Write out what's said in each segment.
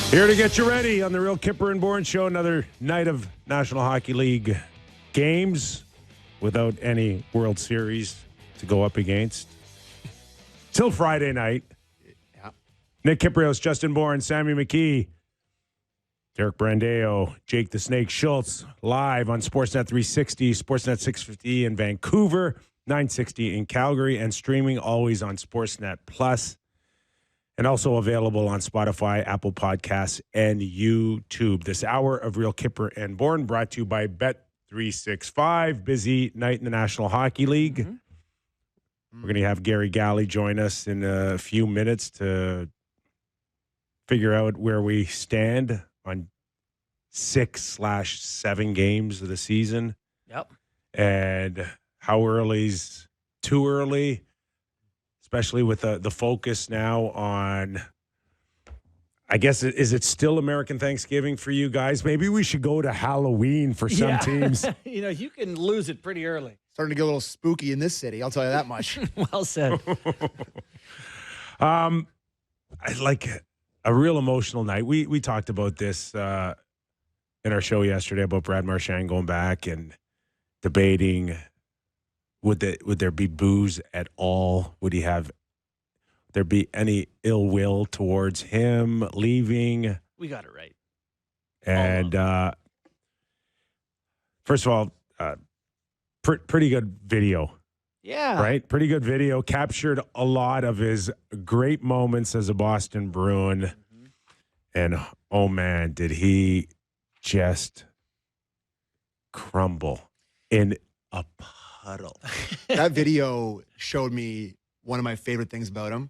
Here to get you ready on the Real Kyper and Bourne Show. Another night of National Hockey League games without any World Series to go up against. Till Friday night. Yeah. Nick Kypreos, Justin Bourne, Sammy McKee, Derek Brandeo, Jake the Snake Schultz, live on Sportsnet 360, Sportsnet 650 in Vancouver, 960 in Calgary, and streaming always on Sportsnet Plus. And also available on Spotify, Apple Podcasts, and YouTube. This hour of Real Kyper and Bourne brought to you by Bet365. Busy night in the National Hockey League. We're going to have Galley join us in a few minutes to figure out where we stand on 6/7 games of the season. Yep. And how early's too early. Especially with the focus now on, I guess, is it still American Thanksgiving for you guys? Maybe we should go to Halloween for some teams. You can lose it pretty early. Starting to get a little spooky in this city, I'll tell you that much. Well said. I like a real emotional night. We talked about this in our show yesterday about Brad Marchand going back and debating. Would there be booze at all? Would there be any ill will towards him leaving? We got it right. And first of all, pretty good video. Yeah. Right? Pretty good video. Captured a lot of his great moments as a Boston Bruin. Mm-hmm. And, oh, man, did he just crumble in a puddle. That video showed me one of my favorite things about him.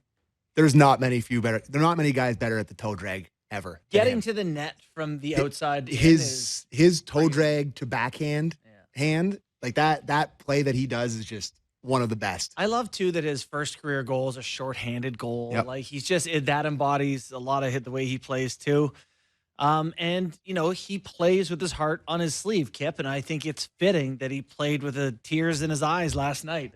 There are not many guys better at the toe drag ever. Getting to the net from the outside. His toe drag to backhand hand, like that play that he does is just one of the best. I love, too, that his first career goal is a shorthanded goal. Yep. Like, that embodies a lot of the way he plays, too. And, he plays with his heart on his sleeve, Kip, and I think it's fitting that he played with the tears in his eyes last night.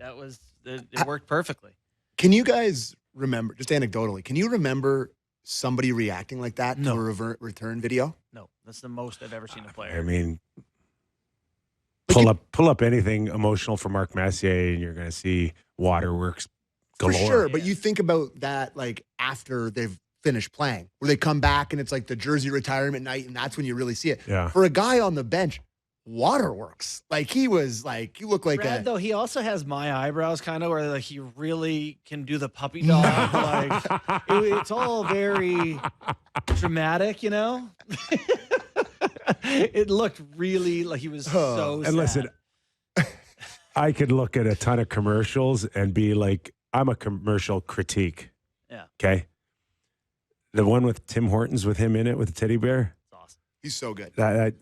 It worked perfectly. Can you guys remember, just anecdotally, can you remember somebody reacting like that to a return video? No, that's the most I've ever seen a player. I mean, pull up anything emotional for Mark Messier, and you're going to see waterworks galore. For sure, but you think about that like after they've finished playing, where they come back and it's like the jersey retirement night, and that's when you really see it. Yeah. For a guy on the bench, waterworks. Like he was like, you look like Brad, though, he also has my eyebrows kind of where like he really can do the puppy dog. Like it's all very dramatic, It looked really like he was so sad. And listen, I could look at a ton of commercials and be like, I'm a commercial critique. Yeah. Okay. The one with Tim Hortons with him in it with the teddy bear. That's awesome. He's so good. That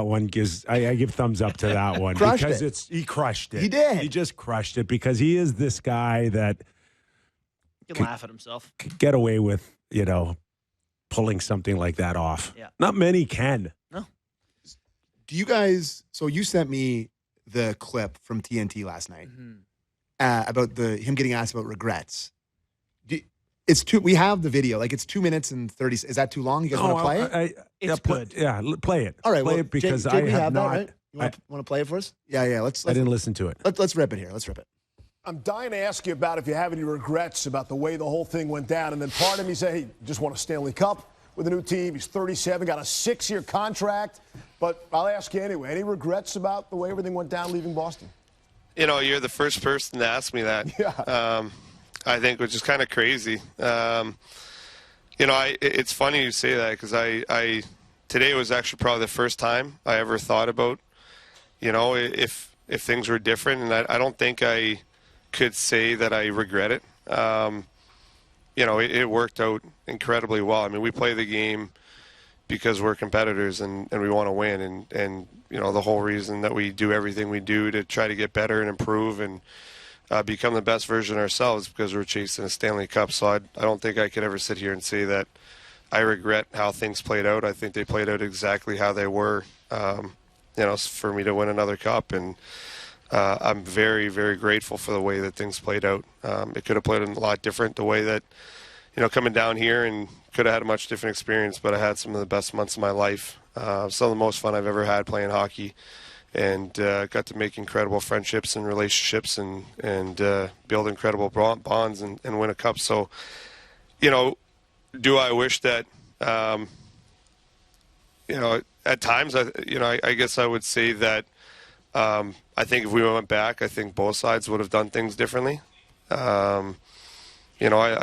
one gives I give thumbs up to that one because he crushed it. He did. He just crushed it because he is this guy that He can laugh at himself. could get away with, pulling something like that off. Yeah. Not many can. No. Do you guys, so you sent me the clip from TNT last night about him getting asked about regrets. We have the video. Like it's 2 minutes and 30. Is that too long? You guys want to play it? It's good. Play it. All right. Play it because Jake, I we have that, not. right? You want to play it for us? Yeah. I didn't listen to it. Let's rip it here. Let's rip it. I'm dying to ask you about if you have any regrets about the way the whole thing went down. And then part of me said, hey, just won a Stanley Cup with a new team. He's 37, got a 6-year contract. But I'll ask you anyway. Any regrets about the way everything went down leaving Boston? You're the first person to ask me that. Yeah. I think, which is kind of crazy. It's funny you say that because I today was actually probably the first time I ever thought about, if things were different, and I don't think I could say that I regret it. It worked out incredibly well. I mean, we play the game because we're competitors and we want to win, and the whole reason that we do everything we do to try to get better and improve and become the best version of ourselves because we're chasing a Stanley Cup. So I don't think I could ever sit here and say that I regret how things played out. I think they played out exactly how they were, for me to win another cup. And I'm very, very grateful for the way that things played out. It could have played a lot different the way that, coming down here and could have had a much different experience, but I had some of the best months of my life. Some of the most fun I've ever had playing hockey, and got to make incredible friendships and relationships and build incredible bonds and win a cup. So, do I wish that, at times, I guess I would say that I think if we went back, I think both sides would have done things differently. I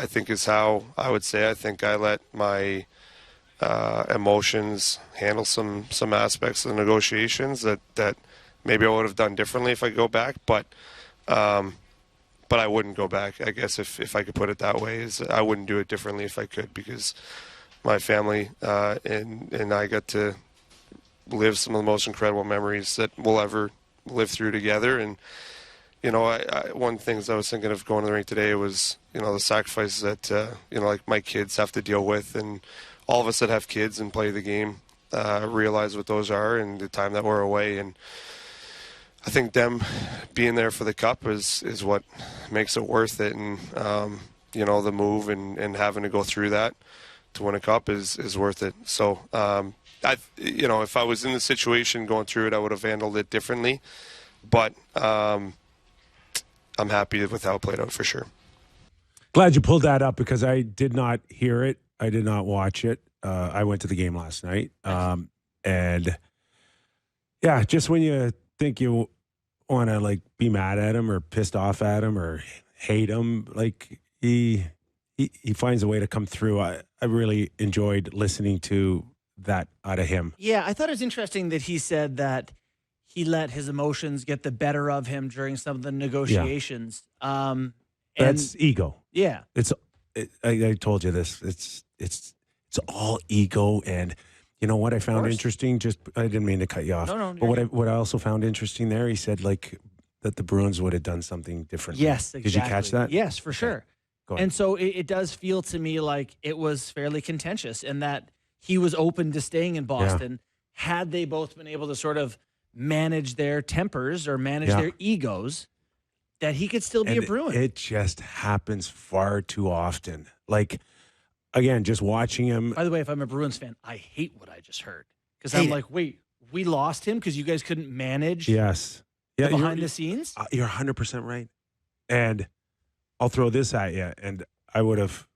think is how I would say. I think I let my emotions handle some aspects of the negotiations that maybe I would have done differently if I go back, but I wouldn't go back. I guess if I could put it that way, is I wouldn't do it differently if I could, because my family and I got to live some of the most incredible memories that we'll ever live through together. And one of the things I was thinking of going to the rink today was, the sacrifices that, like my kids have to deal with, and all of us that have kids and play the game realize what those are and the time that we're away. And I think them being there for the cup is what makes it worth it. And, the move and having to go through that to win a cup is worth it. So, if I was in the situation going through it, I would have handled it differently. But I'm happy with how it played out for sure. Glad you pulled that up, because I did not hear it. I did not watch it. I went to the game last night. And yeah, just when you think you want to be mad at him or pissed off at him or hate him, he finds a way to come through. I really enjoyed listening to that out of him. Yeah, I thought it was interesting that he said that he let his emotions get the better of him during some of the negotiations. Yeah. That's ego. Yeah. I told you this. It's all ego. And you know what I found interesting? I didn't mean to cut you off. No. But what I also found interesting there, he said that the Bruins would have done something different. Yes, exactly. Did you catch that? Yes, for sure. Go ahead. And so it does feel to me like it was fairly contentious, and that he was open to staying in Boston had they both been able to sort of manage their tempers or manage their egos, that he could still be a Bruin. It just happens far too often. Again, just watching him. By the way, if I'm a Bruins fan, I hate what I just heard, because I'm like, wait, we lost him because you guys couldn't manage Yes. Yeah, behind the scenes? You're 100% right. And I'll throw this at you, and I would have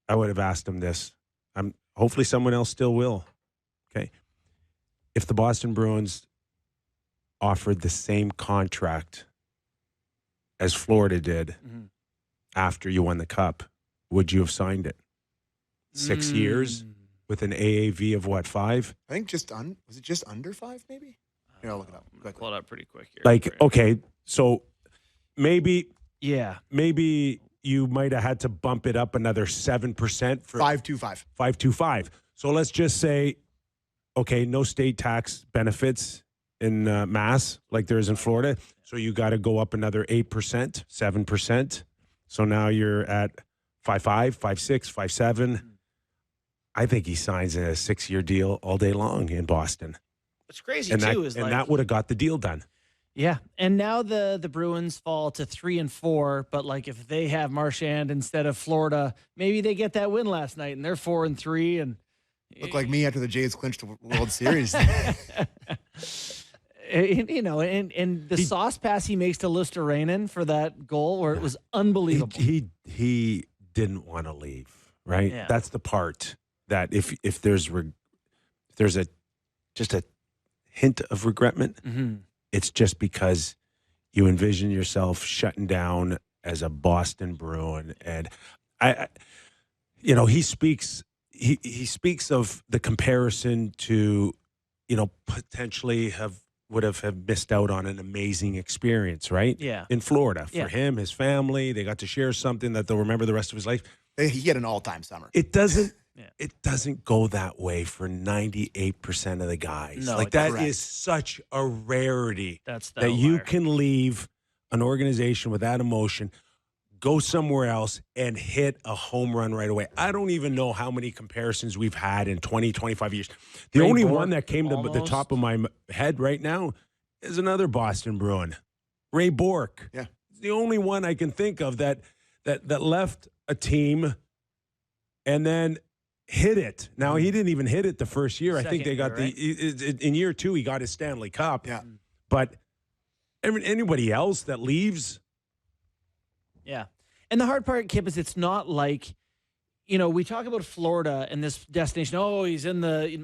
asked him this. Hopefully someone else still will. Okay. If the Boston Bruins offered the same contract as Florida did after you won the cup, would you have signed it? 6 years with an AAV of what, 5? I think was it just under 5 maybe? Here, I'll look it up. Pull it up pretty quick here. Okay, so maybe Yeah. maybe you might have had to bump it up another 7% for 5.25. 5.25. So let's just say, okay, no state tax benefits in Mass like there is in Florida. So you got to go up another 8%, 7%. So now you're at 5.5, 5.6, 5.7. I think he signs a 6-year deal all day long in Boston. What's crazy And too is that would have got the deal done. Yeah, and now the Bruins fall to 3-4, but if they have Marchand instead of Florida, maybe they get that win last night and they're 4-3 and Look like me after the Jays clinched the World Series. And the sauce pass he makes to Luosterainen for that goal, where it was unbelievable. He didn't want to leave, right? Yeah. That's the part that if there's just a hint of regretment, it's just because you envision yourself shutting down as a Boston Bruin. And he speaks of the comparison to, potentially would have missed out on an amazing experience, right? Yeah. In Florida. For him, his family, they got to share something that they'll remember the rest of his life. He had an all-time summer. It doesn't go that way for 98% of the guys. No, that correct. is such a rarity That's that you can leave an organization with that emotion, go somewhere else, and hit a home run right away. I don't even know how many comparisons we've had in 20, 25 years. The Ray only Bourne, one that came to the top of my head right now is another Boston Bruin, Ray Bourque. Yeah. It's the only one I can think of that left a team and then hit it. Now, he didn't even hit it the first year. I think they got in year 2, he got his Stanley Cup. Yeah. But anybody else that leaves. Yeah. And the hard part, Kip, is it's not like, we talk about Florida and this destination. Oh, he's in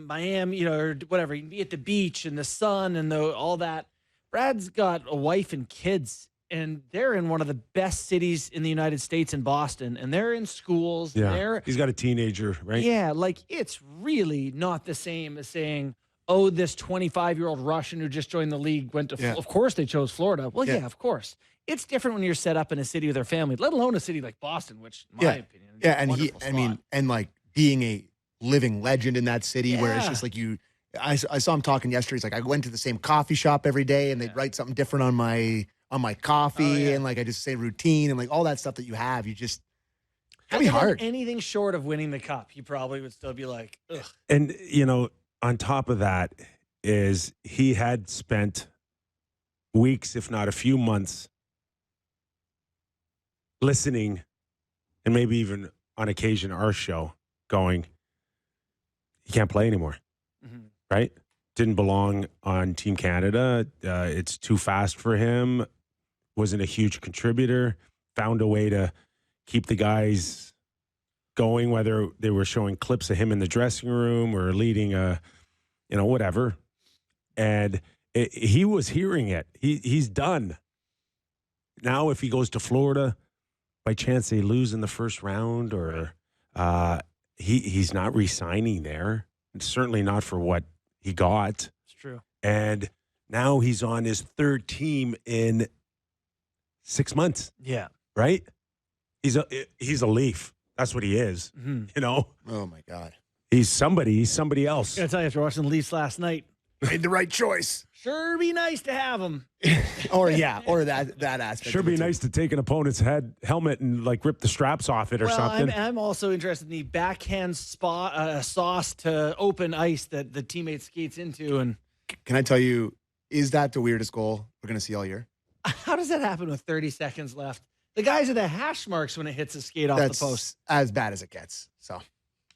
Miami, or whatever. He can be at the beach and the sun and all that. Brad's got a wife and kids, and they're in one of the best cities in the United States, in Boston, and they're in schools. Yeah, he's got a teenager, right? Yeah, it's really not the same as saying, oh, this 25-year-old Russian who just joined the league went to, of course they chose Florida. Well, yeah, of course. It's different when you're set up in a city with their family, let alone a city like Boston, which, in my opinion, is a wonderful spot. and being a living legend in that city where it's just like I saw him talking yesterday. He's like, I went to the same coffee shop every day, and they'd write something different on my coffee, and I just say routine and all that stuff that you have. You just that'd be hard. Anything short of winning the cup, you probably would still be like, ugh. And on top of that is he had spent weeks, if not a few months, listening, and maybe even on occasion our show, going, he can't play anymore, right? Didn't belong on Team Canada. It's too fast for him. Wasn't a huge contributor. Found a way to keep the guys going, whether they were showing clips of him in the dressing room or leading whatever. And he was hearing it. He's done. Now, if he goes to Florida, by chance they lose in the first round, or he's not re-signing there. It's certainly not for what he got. It's true. And now he's on his third team in 6 months. Yeah. Right? He's a Leaf. That's what he is. Oh my God. He's somebody else. I gotta tell you, after watching the Leafs last night, Made the right choice. Sure be nice to have him. or that aspect. Sure be nice to take an opponent's helmet and rip the straps off it or something. I'm also interested in the backhand sauce to open ice that the teammate skates into. And can I tell you, is that the weirdest goal we're going to see all year? How does that happen with 30 seconds left? The guys are the hash marks when it hits a skate off the post. As bad as it gets. So,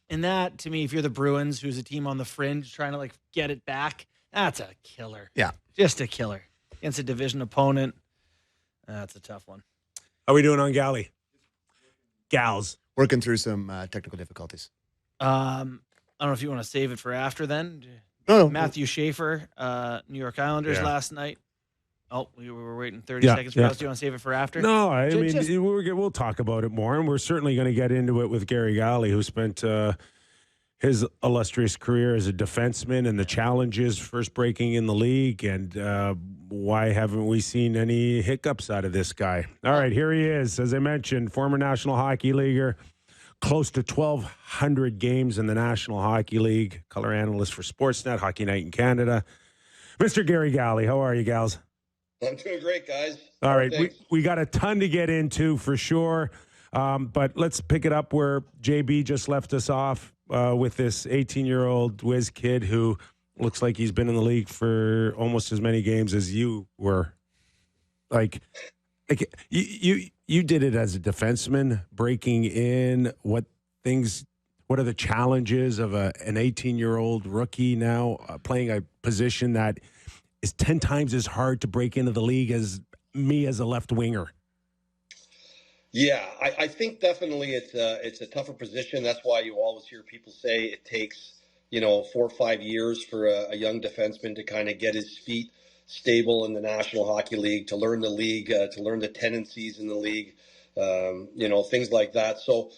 and that, to me, if you're the Bruins, who's a team on the fringe trying to get it back, that's a killer. Yeah. Just a killer. Against a division opponent. That's a tough one. How are we doing on Galley? Gals. Working through some technical difficulties. I don't know if you want to save it for after then. No. Matthew Schaefer, New York Islanders last night. Oh, we were waiting 30 seconds for us. Do you want to save it for after? No, I mean, we'll talk about it more, and we're certainly going to get into it with Gary Galley, who spent his illustrious career as a defenseman and the challenges first breaking in the league, and why haven't we seen any hiccups out of this guy? All right, here he is. As I mentioned, former National Hockey Leaguer, close to 1,200 games in the National Hockey League, color analyst for Sportsnet, Hockey Night in Canada. Mr. Gary Galley, how are you, gals? I'm doing great, guys. All right, we got a ton to get into for sure, but let's pick it up where JB just left us off with this 18-year-old whiz kid who looks like he's been in the league for almost as many games as you were. You did it as a defenseman, breaking in. What are the challenges of an 18-year-old rookie now playing a position that is 10 times as hard to break into the league as me as a left winger? Yeah, I think definitely it's a tougher position. That's why you always hear people say it takes 4 or 5 years for a young defenseman to kind of get his feet stable in the National Hockey League, to learn the league, to learn the tendencies in the league, things like that. So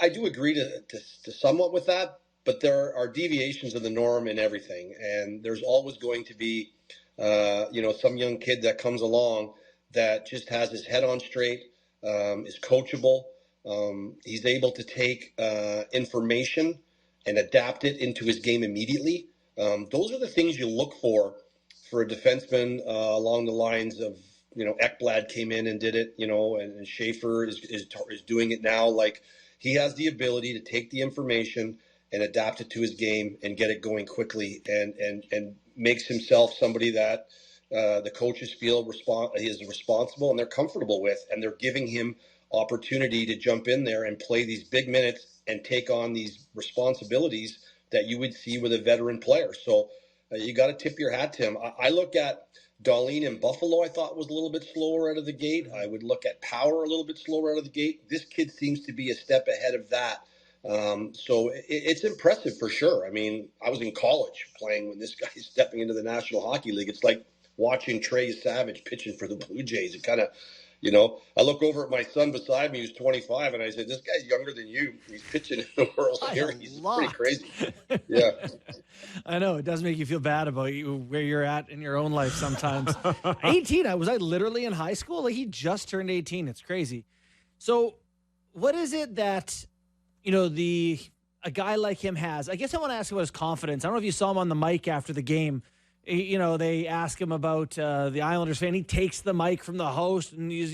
I do agree to somewhat with that, but there are deviations of the norm in everything, and there's always going to be some young kid that comes along that just has his head on straight, is coachable. He's able to take information and adapt it into his game immediately. Those are the things you look for a defenseman along the lines of, Ekblad came in and did it, and Schaefer is doing it now. He has the ability to take the information and adapt it to his game and get it going quickly, and makes himself somebody that the coaches feel he is responsible and they're comfortable with, and they're giving him opportunity to jump in there and play these big minutes and take on these responsibilities that you would see with a veteran player. So you got to tip your hat to him. I look at Dahlin in Buffalo, I thought was a little bit slower out of the gate. I would look at Power a little bit slower out of the gate. This kid seems to be a step ahead of that. So it's impressive for sure. I mean, I was in college playing when this guy is stepping into the National Hockey League. It's like watching Trey Savage pitching for the Blue Jays. It kind of, I look over at my son beside me who's 25, and I said, this guy's younger than you. He's pitching in the World Series. It's pretty crazy. Yeah. I know. It does make you feel bad about where you're at in your own life sometimes. 18, was I literally in high school? Like, he just turned 18. It's crazy. So what is it that, a guy like him has? I guess I want to ask about his confidence. I don't know if you saw him on the mic after the game. They ask him about the Islanders fan. He takes the mic from the host and he's,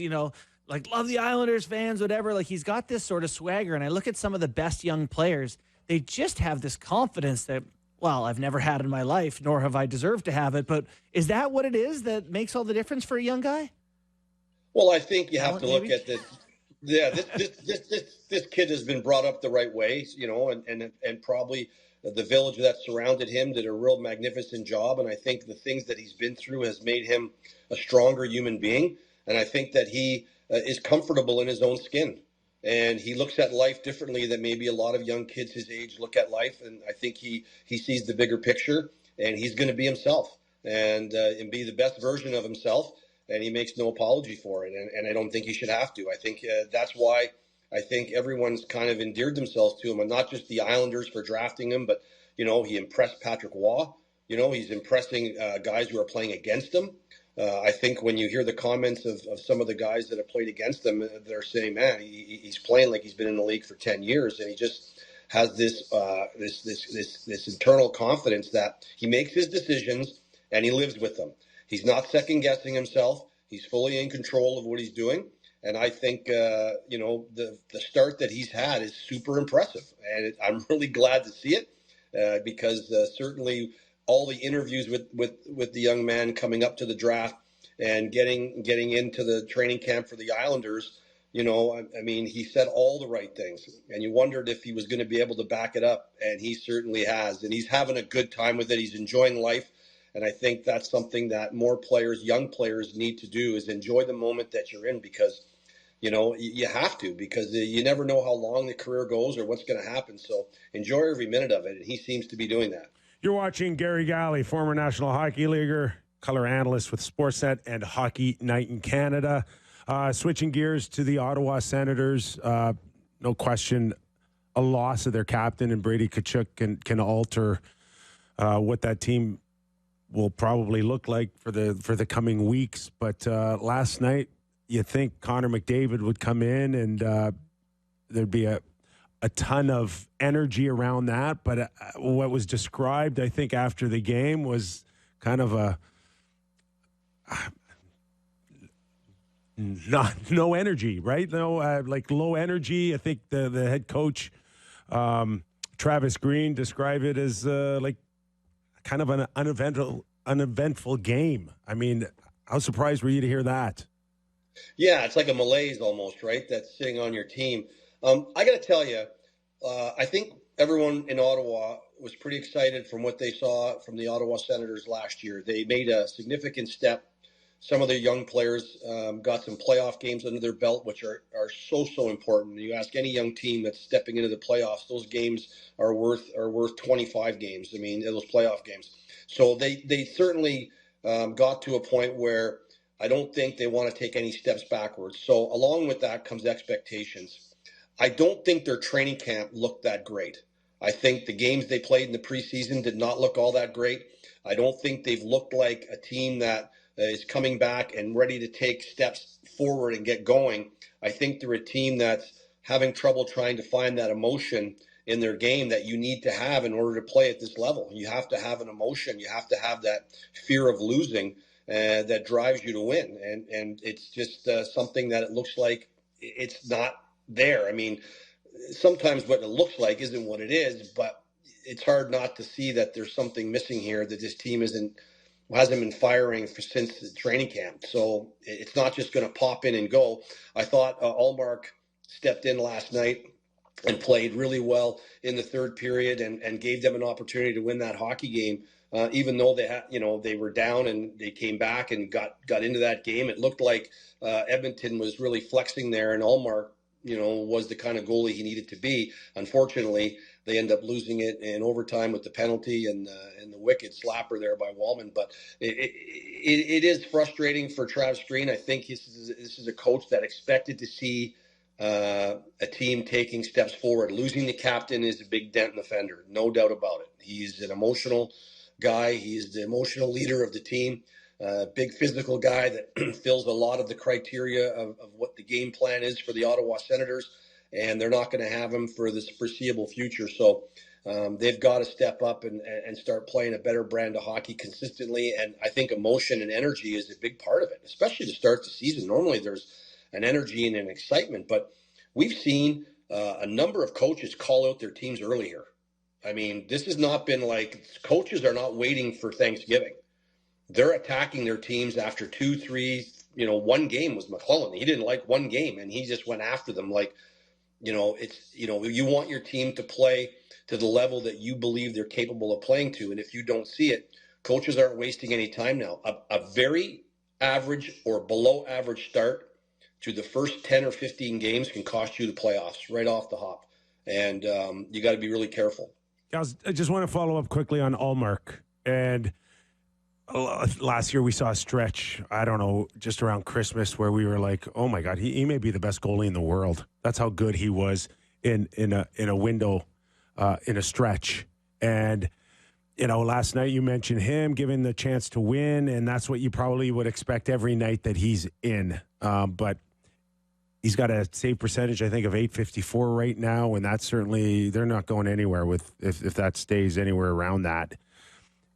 like, love the Islanders fans, whatever. Like, he's got this sort of swagger. And I look at some of the best young players. They just have this confidence that, well, I've never had in my life, nor have I deserved to have it. But is that what it is that makes all the difference for a young guy? Well, I think you have to look at this. Yeah, this kid has been brought up the right way, and probably the village that surrounded him did a real magnificent job. And I think the things that he's been through has made him a stronger human being. And I think that he is comfortable in his own skin. And he looks at life differently than maybe a lot of young kids his age look at life. And I think he sees the bigger picture, and he's going to be himself and be the best version of himself. And he makes no apology for it. And I don't think he should have to. I think that's why I think everyone's kind of endeared themselves to him, and not just the Islanders for drafting him, but, he impressed Patrick Waugh. He's impressing guys who are playing against him. I think when you hear the comments of some of the guys that have played against him, they're saying, man, he's playing like he's been in the league for 10 years. And he just has this internal confidence that he makes his decisions and he lives with them. He's not second guessing himself. He's fully in control of what he's doing. And I think, the start that he's had is super impressive. And I'm really glad to see it because certainly all the interviews with the young man coming up to the draft and getting into the training camp for the Islanders, he said all the right things. And you wondered if he was going to be able to back it up. And he certainly has. And he's having a good time with it. He's enjoying life. And I think that's something that more players, young players, need to do is enjoy the moment that you're in because, you have to because you never know how long the career goes or what's going to happen. So enjoy every minute of it. And he seems to be doing that. You're watching Gary Galley, former National Hockey Leaguer, color analyst with Sportsnet and Hockey Night in Canada. Switching gears to the Ottawa Senators, no question, a loss of their captain and Brady Tkachuk can alter what that team will probably look like for the coming weeks. But last night, you think Connor McDavid would come in and there'd be a ton of energy around that. But what was described, I think, after the game was kind of no energy, right? No, like low energy. I think the head coach, Travis Green, described it as like kind of an uneventful game. I mean, how surprised were you to hear that? Yeah, it's like a malaise almost, right? That's sitting on your team. I got to tell you, I think everyone in Ottawa was pretty excited from what they saw from the Ottawa Senators last year. They made a significant step. Some of their young players got some playoff games under their belt, which are so important. You ask any young team that's stepping into the playoffs, those games are worth 25 games. I mean, those playoff games. So they certainly got to a point where I don't think they want to take any steps backwards. So along with that comes expectations. I don't think their training camp looked that great. I think the games they played in the preseason did not look all that great. I don't think they've looked like a team that is coming back and ready to take steps forward and get going. I think they're a team that's having trouble trying to find that emotion in their game that you need to have in order to play at this level. You have to have an emotion. You have to have that fear of losing that drives you to win. And it's just something that it looks like it's not there. I mean, sometimes what it looks like isn't what it is, but it's hard not to see that there's something missing here, that this team isn't hasn't been firing since the training camp. So it's not just going to pop in and go. I thought Ullmark stepped in last night and played really well in the third period and gave them an opportunity to win that hockey game. Even though they were down and they came back and got into that game, it looked like Edmonton was really flexing there, and Ullmark, was the kind of goalie he needed to be. Unfortunately, they end up losing it in overtime with the penalty and the wicked slapper there by Wallman. But it is frustrating for Travis Green. I think this is a coach that expected to see a team taking steps forward. Losing the captain is a big dent in the fender, no doubt about it. He's an emotional guy. He's the emotional leader of the team. Big physical guy that fills a lot of the criteria of what the game plan is for the Ottawa Senators, and they're not going to have him for the foreseeable future. So they've got to step up and start playing a better brand of hockey consistently, and I think emotion and energy is a big part of it, especially to start the season. Normally there's an energy and an excitement, but we've seen a number of coaches call out their teams earlier. I mean, this has not been like coaches are not waiting for Thanksgiving. They're attacking their teams after 2, 3, one game was McClellan. He didn't like one game and he just went after them like, you want your team to play to the level that you believe they're capable of playing to. And if you don't see it, coaches aren't wasting any time now. A very average or below average start to the first 10 or 15 games can cost you the playoffs right off the hop. And you got to be really careful. Guys, I just want to follow up quickly on Ullmark. And last year we saw a stretch, I don't know, just around Christmas where we were like, oh my God, he may be the best goalie in the world. That's how good he was in a window, in a stretch. And, last night you mentioned him given the chance to win, and that's what you probably would expect every night that he's in. But he's got a save percentage, I think, of .854 right now, and that's certainly, they're not going anywhere with if that stays anywhere around that.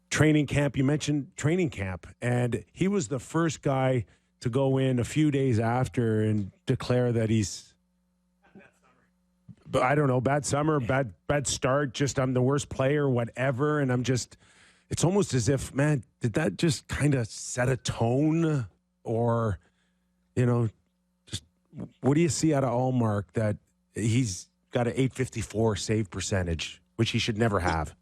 Training camp, you mentioned training camp, and he was the first guy to go in a few days after and declare that he's, I don't know, bad summer, bad start, just I'm the worst player, whatever, and I'm just, it's almost as if, man, did that just kind of set a tone, or, just what do you see out of Ullmark that he's got an .854 save percentage, which he should never have?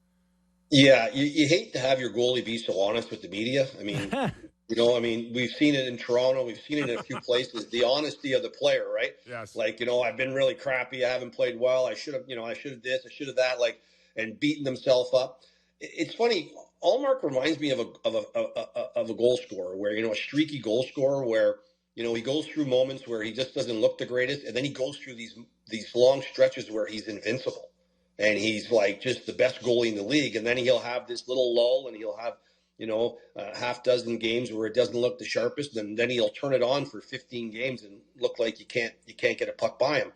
Yeah, you hate to have your goalie be so honest with the media. I mean, we've seen it in Toronto. We've seen it in a few places. The honesty of the player, right? Yes. Like, I've been really crappy. I haven't played well. I should have this. I should have that. Like, and beating themselves up. It's funny. Ullmark reminds me of a goal scorer where, a streaky goal scorer where, he goes through moments where he just doesn't look the greatest, and then he goes through these long stretches where he's invincible. And he's like just the best goalie in the league. And then he'll have this little lull and he'll have, half dozen games where it doesn't look the sharpest. And then he'll turn it on for 15 games and look like you can't get a puck by him.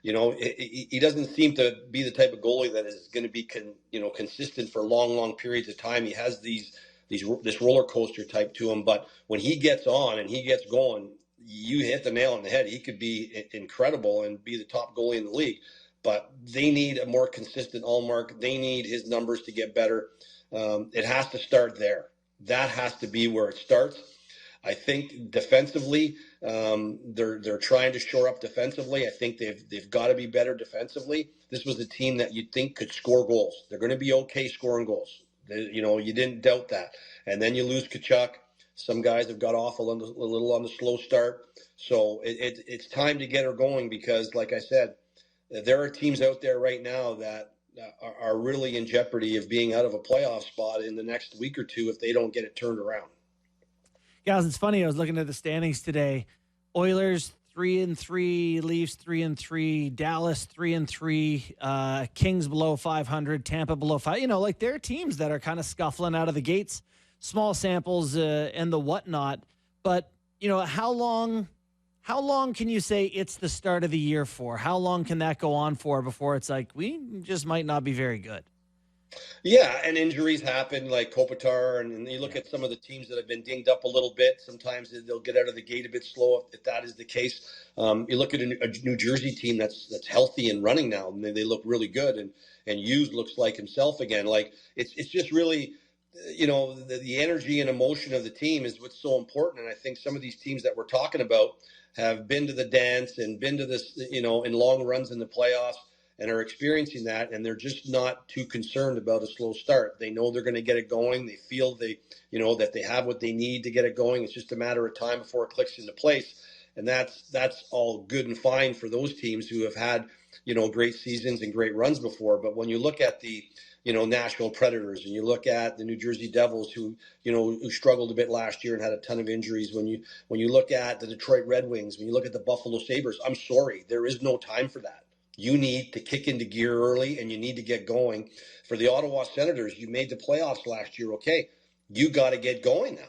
He doesn't seem to be the type of goalie that is going to be, consistent for long periods of time. He has this roller coaster type to him. But when he gets on and he gets going, you hit the nail on the head. He could be incredible and be the top goalie in the league. But they need a more consistent Ullmark. They need his numbers to get better. It has to start there. That has to be where it starts. I think defensively, they're trying to shore up defensively. I think they've got to be better defensively. This was a team that you'd think could score goals. They're going to be okay scoring goals. You didn't doubt that. And then you lose Tkachuk. Some guys have got off a little on the slow start. So it's time to get her going because, like I said, there are teams out there right now that are really in jeopardy of being out of a playoff spot in the next week or two if they don't get it turned around. Guys, it's funny. I was looking at the standings today. Oilers 3-3, Leafs 3-3, Dallas 3-3, Kings below 500, Tampa below 5. There are teams that are kind of scuffling out of the gates. Small samples and the whatnot. But how long can you say it's the start of the year for? How long can that go on for before it's like, we just might not be very good? Yeah, and injuries happen like Kopitar, and you look at some of the teams that have been dinged up a little bit. Sometimes they'll get out of the gate a bit slow if that is the case. You look at a New Jersey team that's healthy and running now, and they look really good, and Hughes looks like himself again. Like it's just really the energy and emotion of the team is what's so important. And I think some of these teams that we're talking about have been to the dance and been to this, in long runs in the playoffs and are experiencing that. And they're just not too concerned about a slow start. They know they're going to get it going. They feel that they have what they need to get it going. It's just a matter of time before it clicks into place. And that's all good and fine for those teams who have had, great seasons and great runs before. But when you look at the, Nashville Predators, and you look at the New Jersey Devils, who struggled a bit last year and had a ton of injuries. When you look at the Detroit Red Wings, when you look at the Buffalo Sabres, I'm sorry, there is no time for that. You need to kick into gear early, and you need to get going. For the Ottawa Senators, you made the playoffs last year. Okay, you got to get going now.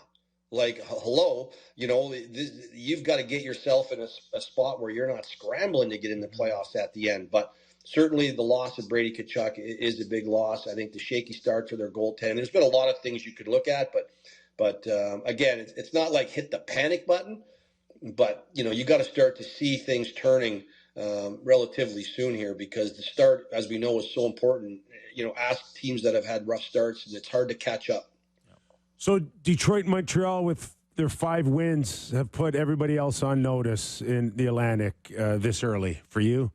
Like, hello, you've got to get yourself in a spot where you're not scrambling to get in the playoffs at the end. But certainly the loss of Brady Tkachuk is a big loss. I think the shaky start for their goaltending. There's been a lot of things you could look at, but again, it's not like hit the panic button. But, you got to start to see things turning relatively soon here, because the start, as we know, is so important. Ask teams that have had rough starts, and it's hard to catch up. So Detroit and Montreal, with their 5 wins, have put everybody else on notice in the Atlantic this early. For you?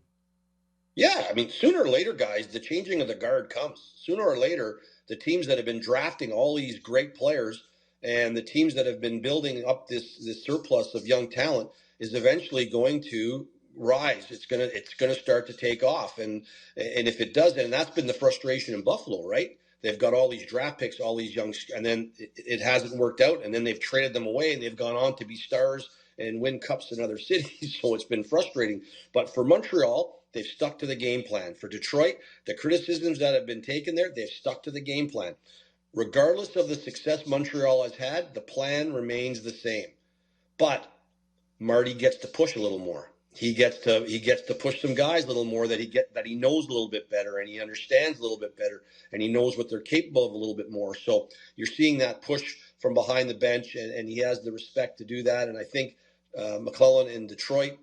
Yeah, I mean, sooner or later, guys, the changing of the guard comes. Sooner or later, the teams that have been drafting all these great players and the teams that have been building up this surplus of young talent is eventually going to rise. It's gonna start to take off, and if it doesn't, and that's been the frustration in Buffalo, right? They've got all these draft picks, all these young, and then it hasn't worked out, and then they've traded them away, and they've gone on to be stars and win cups in other cities. So it's been frustrating. But for Montreal, they've stuck to the game plan. For Detroit, the criticisms that have been taken there, they've stuck to the game plan. Regardless of the success Montreal has had, the plan remains the same. But Marty gets to push a little more. He gets to push some guys a little more that he knows a little bit better, and he understands a little bit better, and he knows what they're capable of a little bit more. So you're seeing that push from behind the bench, and he has the respect to do that. And I think McClellan in Detroit,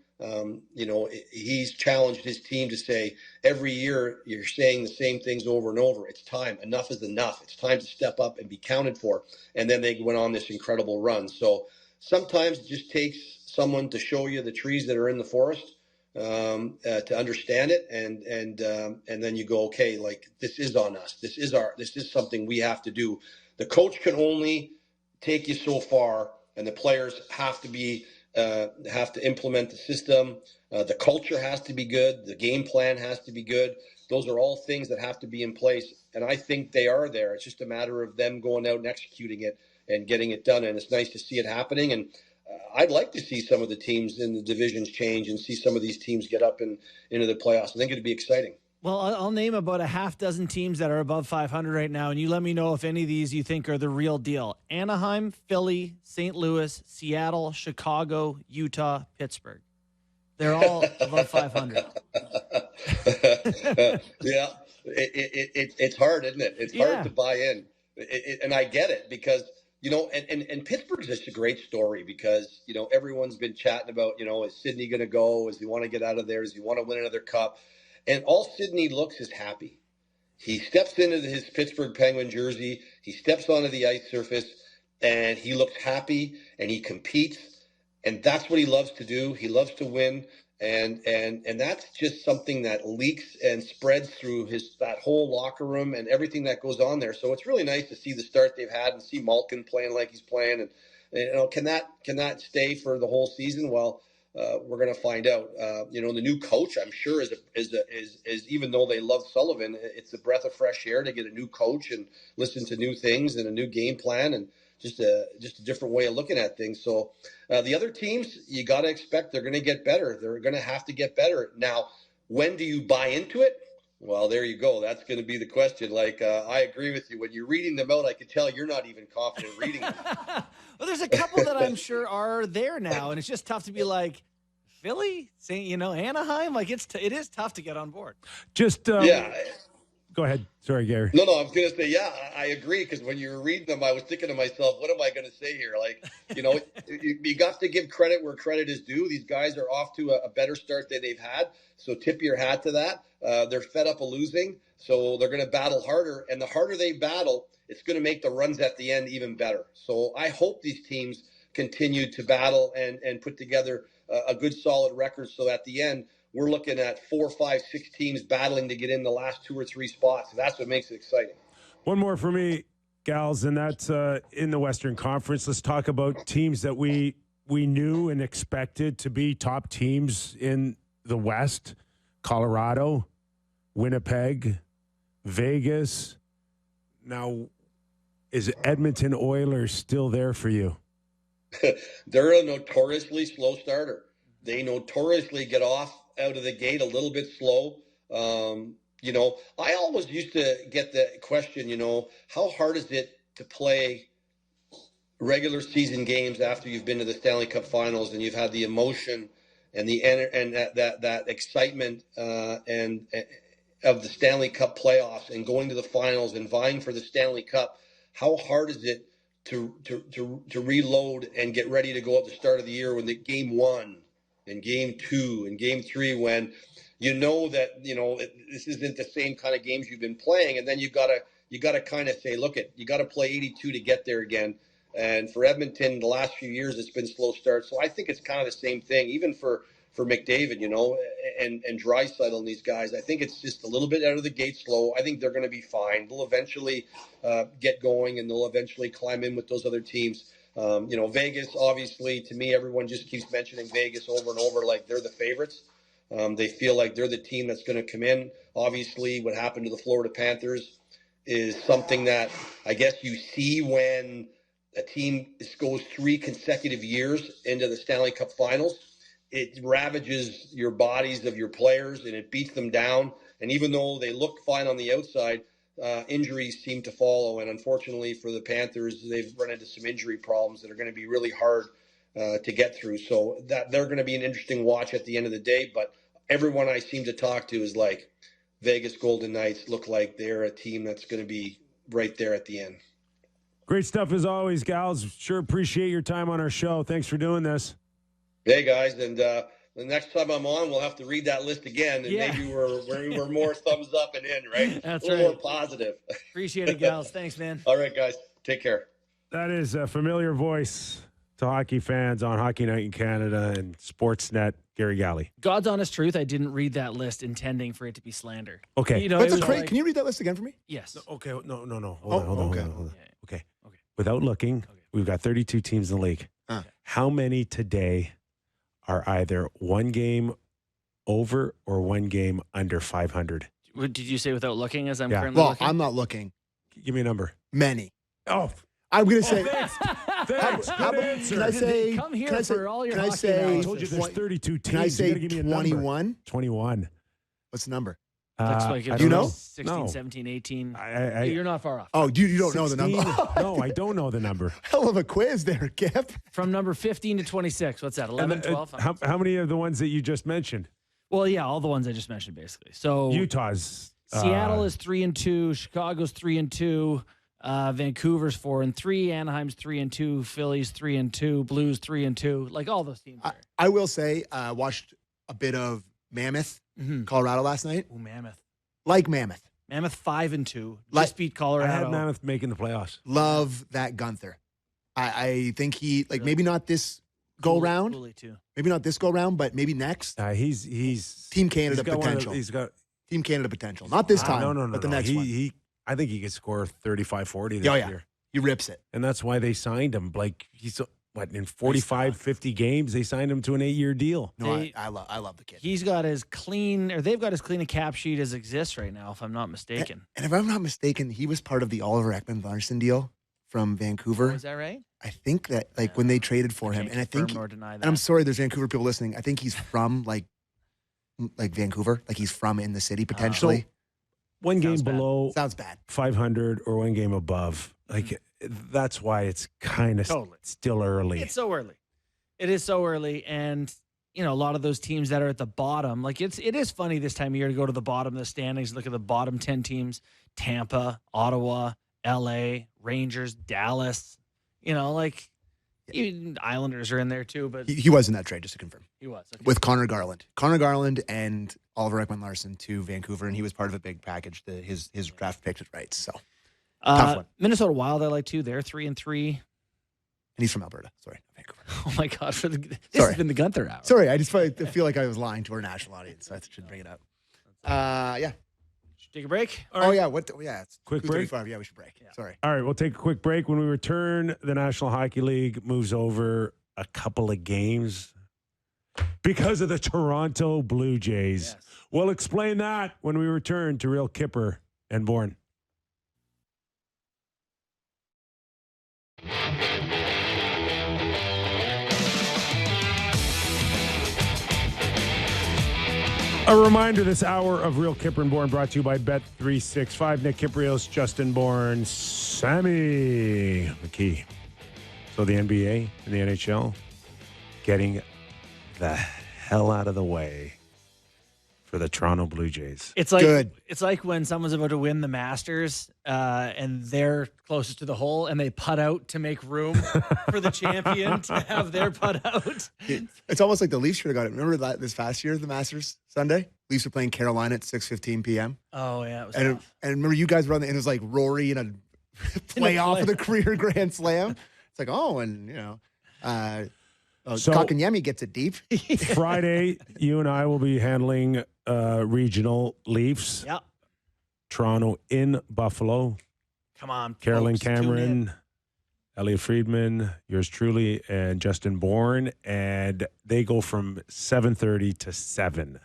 he's challenged his team to say, every year you're saying the same things over and over. It's time. Enough is enough. It's time to step up and be counted for. And then they went on this incredible run. So sometimes it just takes someone to show you the trees that are in the forest, to understand it. And then you go, okay, like, this is on us. This is something we have to do. The coach can only take you so far, and the players have to implement the system. The culture has to be good. The game plan has to be good. Those are all things that have to be in place. And I think they are there. It's just a matter of them going out and executing it and getting it done. And it's nice to see it happening. And I'd like to see some of the teams in the divisions change and see some of these teams get up into the playoffs. I think it'd be exciting. Well, I'll name about a half dozen teams that are above 500 right now, and you let me know if any of these you think are the real deal. Anaheim, Philly, St. Louis, Seattle, Chicago, Utah, Pittsburgh. They're all above 500. Yeah, it's hard, isn't it? It's hard to buy in. And I get it, because and Pittsburgh's just a great story, because, everyone's been chatting about, is Sidney going to go? Does he want to get out of there? Does he want to win another cup? And all Sidney looks is happy. He steps into his Pittsburgh Penguin jersey. He steps onto the ice surface, and he looks happy, and he competes. And that's what he loves to do. He loves to win. And that's just something that leaks and spreads through that whole locker room and everything that goes on there. So it's really nice to see the start they've had and see Malkin playing like he's playing. And can that stay for the whole season? Well, we're going to find out. The new coach, I'm sure, is even though they love Sullivan, it's a breath of fresh air to get a new coach and listen to new things and a new game plan and just a different way of looking at things. So the other teams, you got to expect they're going to get better. They're going to have to get better. Now, when do you buy into it? Well, there you go. That's going to be the question. Like, I agree with you. When you're reading them out, I can tell you're not even confident reading them. Well, there's a couple that I'm sure are there now, and it's just tough to be like, Philly, Anaheim. Like, it is tough to get on board. Just yeah. Go ahead. Sorry, Gary. No, I was going to say, yeah, I agree. Because when you were reading them, I was thinking to myself, what am I going to say here? Like, you got to give credit where credit is due. These guys are off to a better start than they've had. So tip your hat to that. They're fed up of losing. So they're going to battle harder. And the harder they battle, it's going to make the runs at the end even better. So I hope these teams continue to battle and put together a good, solid record. So at the end, we're looking at 4, 5, 6 teams battling to get in the last 2 or 3 spots. That's what makes it exciting. One more for me, gals, and that's in the Western Conference. Let's talk about teams that we knew and expected to be top teams in the West. Colorado, Winnipeg, Vegas. Now, is Edmonton Oilers still there for you? They're a notoriously slow starter. They notoriously get off out of the gate a little bit slow. I always used to get the question, how hard is it to play regular season games after you've been to the Stanley Cup Finals and you've had the emotion and that excitement and of the Stanley Cup playoffs and going to the finals and vying for the Stanley Cup? How hard is it to reload and get ready to go at the start of the year when the game 1 and game 2 and game 3, when this isn't the same kind of games you've been playing, and then you gotta kind of say, look, you got to play 82 to get there again. And for Edmonton, the last few years, it's been slow starts. So I think it's kind of the same thing, even for McDavid, and Draisaitl and these guys. I think it's just a little bit out of the gate slow. I think they're going to be fine. They'll eventually get going, and they'll eventually climb in with those other teams. Vegas, obviously, to me, everyone just keeps mentioning Vegas over and over like they're the favorites. They feel like they're the team that's going to come in. Obviously, what happened to the Florida Panthers is something that I guess you see when a team goes 3 consecutive years into the Stanley Cup Finals. It ravages your bodies of your players, and it beats them down. And even though they look fine on the outside, injuries seem to follow. And unfortunately for the Panthers, they've run into some injury problems that are going to be really hard to get through. So that they're going to be an interesting watch at the end of the day. But everyone I seem to talk to is like, Vegas Golden Knights look like they're a team that's going to be right there at the end. Great stuff as always, gals. Sure appreciate your time on our show. Thanks for doing this. Hey, guys. And the next time I'm on, we'll have to read that list again. And maybe we're more thumbs up and in, right? That's a little more positive. Appreciate it, gals. Thanks, man. All right, guys. Take care. That is a familiar voice to hockey fans on Hockey Night in Canada and Sportsnet, Gary Galley. God's honest truth, I didn't read that list intending for it to be slander. Okay. That's great. Can you read that list again for me? Yes. Okay. No. Hold on. Okay. Without looking, we've got 32 teams in the league. How many today are either one game over or one game under 500? What did you say without looking as I'm currently Well, looking? I'm not looking. Give me a number. Many. Oh, I'm going to say. thanks. Good answer. Can I say? Come here can I say, for all your can I hockey say? I told you there's 32 teams. Can I You say gotta give me a number. 21? 21. What's the number? Looks like I it's don't know. 16, No. 17, 18. I You're not far off. Oh, you don't know the number? 16? No, I don't know the number. Hell of a quiz there, Kip. From number 15 to 26. What's that, 11, 12? How many of the ones that you just mentioned? Well, yeah, all the ones I just mentioned, basically. So Utah's. Seattle is 3-2. Chicago's 3-2. Vancouver's 4-3. Anaheim's 3-2. Philly's 3-2. Blues 3-2. Like all those teams there. I will say, watched a bit of Mammoth, Colorado last night. Oh, Mammoth. Like Mammoth. Mammoth 5-2. Like- Just beat I Colorado. had Mammoth making the playoffs. Love that Gunther. I think he, maybe not this go round. Cooley too. Maybe not this go round, but maybe next. He's Team Canada he's got one of the- potential. He's got Team Canada potential. Not this time, no, but the next one. I think he could score 35, 40 this year. He rips it. And that's why they signed him. Like, he's, in 45, 50 games, they signed him to an 8-year deal. No, They- I love the kid. He's got as clean, or they've got as clean a cap sheet as exists right now, if I'm not mistaken. And if I'm not mistaken, he was part of the Oliver Ekman-Larsson deal from Vancouver. Oh, is that right? I think that when they traded for him, Can't and I confirm think, nor deny and that. I'm sorry, there's Vancouver people listening. I think he's from like Vancouver, like he's from in the city potentially. One game Sounds bad. below Sounds bad. 500 or one game above. Like, that's why it's kind of Totally. still early. It's so early. It is so early. And, a lot of those teams that are at the bottom, like it is funny this time of year to go to the bottom of the standings, look at the bottom 10 teams, Tampa, Ottawa, LA, Rangers, Dallas, even Islanders are in there too, but He was in that trade, just to confirm. he was. Okay. With Connor Garland. Connor Garland and Oliver Ekman-Larsson to Vancouver, and he was part of a big package, his draft pick rights. So, tough one. Minnesota Wild, I like too. They're 3-3. And he's from Alberta. Sorry, Vancouver. Oh my God! This Sorry. has been the Gunther hour. Sorry, I just feel like I was lying to our national audience, so I should bring it up. Yeah. Take a break. Oh, yeah. It's Quick break? 2:35. Yeah, we should break. Yeah. Sorry. All right, we'll take a quick break. When we return, the National Hockey League moves over a couple of games because of the Toronto Blue Jays. Yes. We'll explain that when we return to Real Kyper and Bourne. A reminder, this hour of Real Kyper and Bourne brought to you by Bet365. Nick Kypreos, Justin Bourne, Sammy McKee. So the NBA and the NHL getting the hell out of the way for the Toronto Blue Jays. It's like Good. It's like when someone's about to win the Masters, and they're closest to the hole, and they putt out to make room for the champion to have their putt out. It's almost like the Leafs should have got it. Remember that this past year, the Masters Sunday? Leafs were playing Carolina at 6:15 p.m. Oh yeah, it was And tough. remember you guys were on the, and it was like Rory in a playoff of the career Grand Slam. It's like, So- Kakanyemi gets it deep. Friday, you and I will be handling regional Leafs. Yeah, Toronto in Buffalo. come on, Carolyn folks, tune in. Cameron, Elliot Friedman, yours truly, and Justin Bourne. And they go from 7:30 to 7.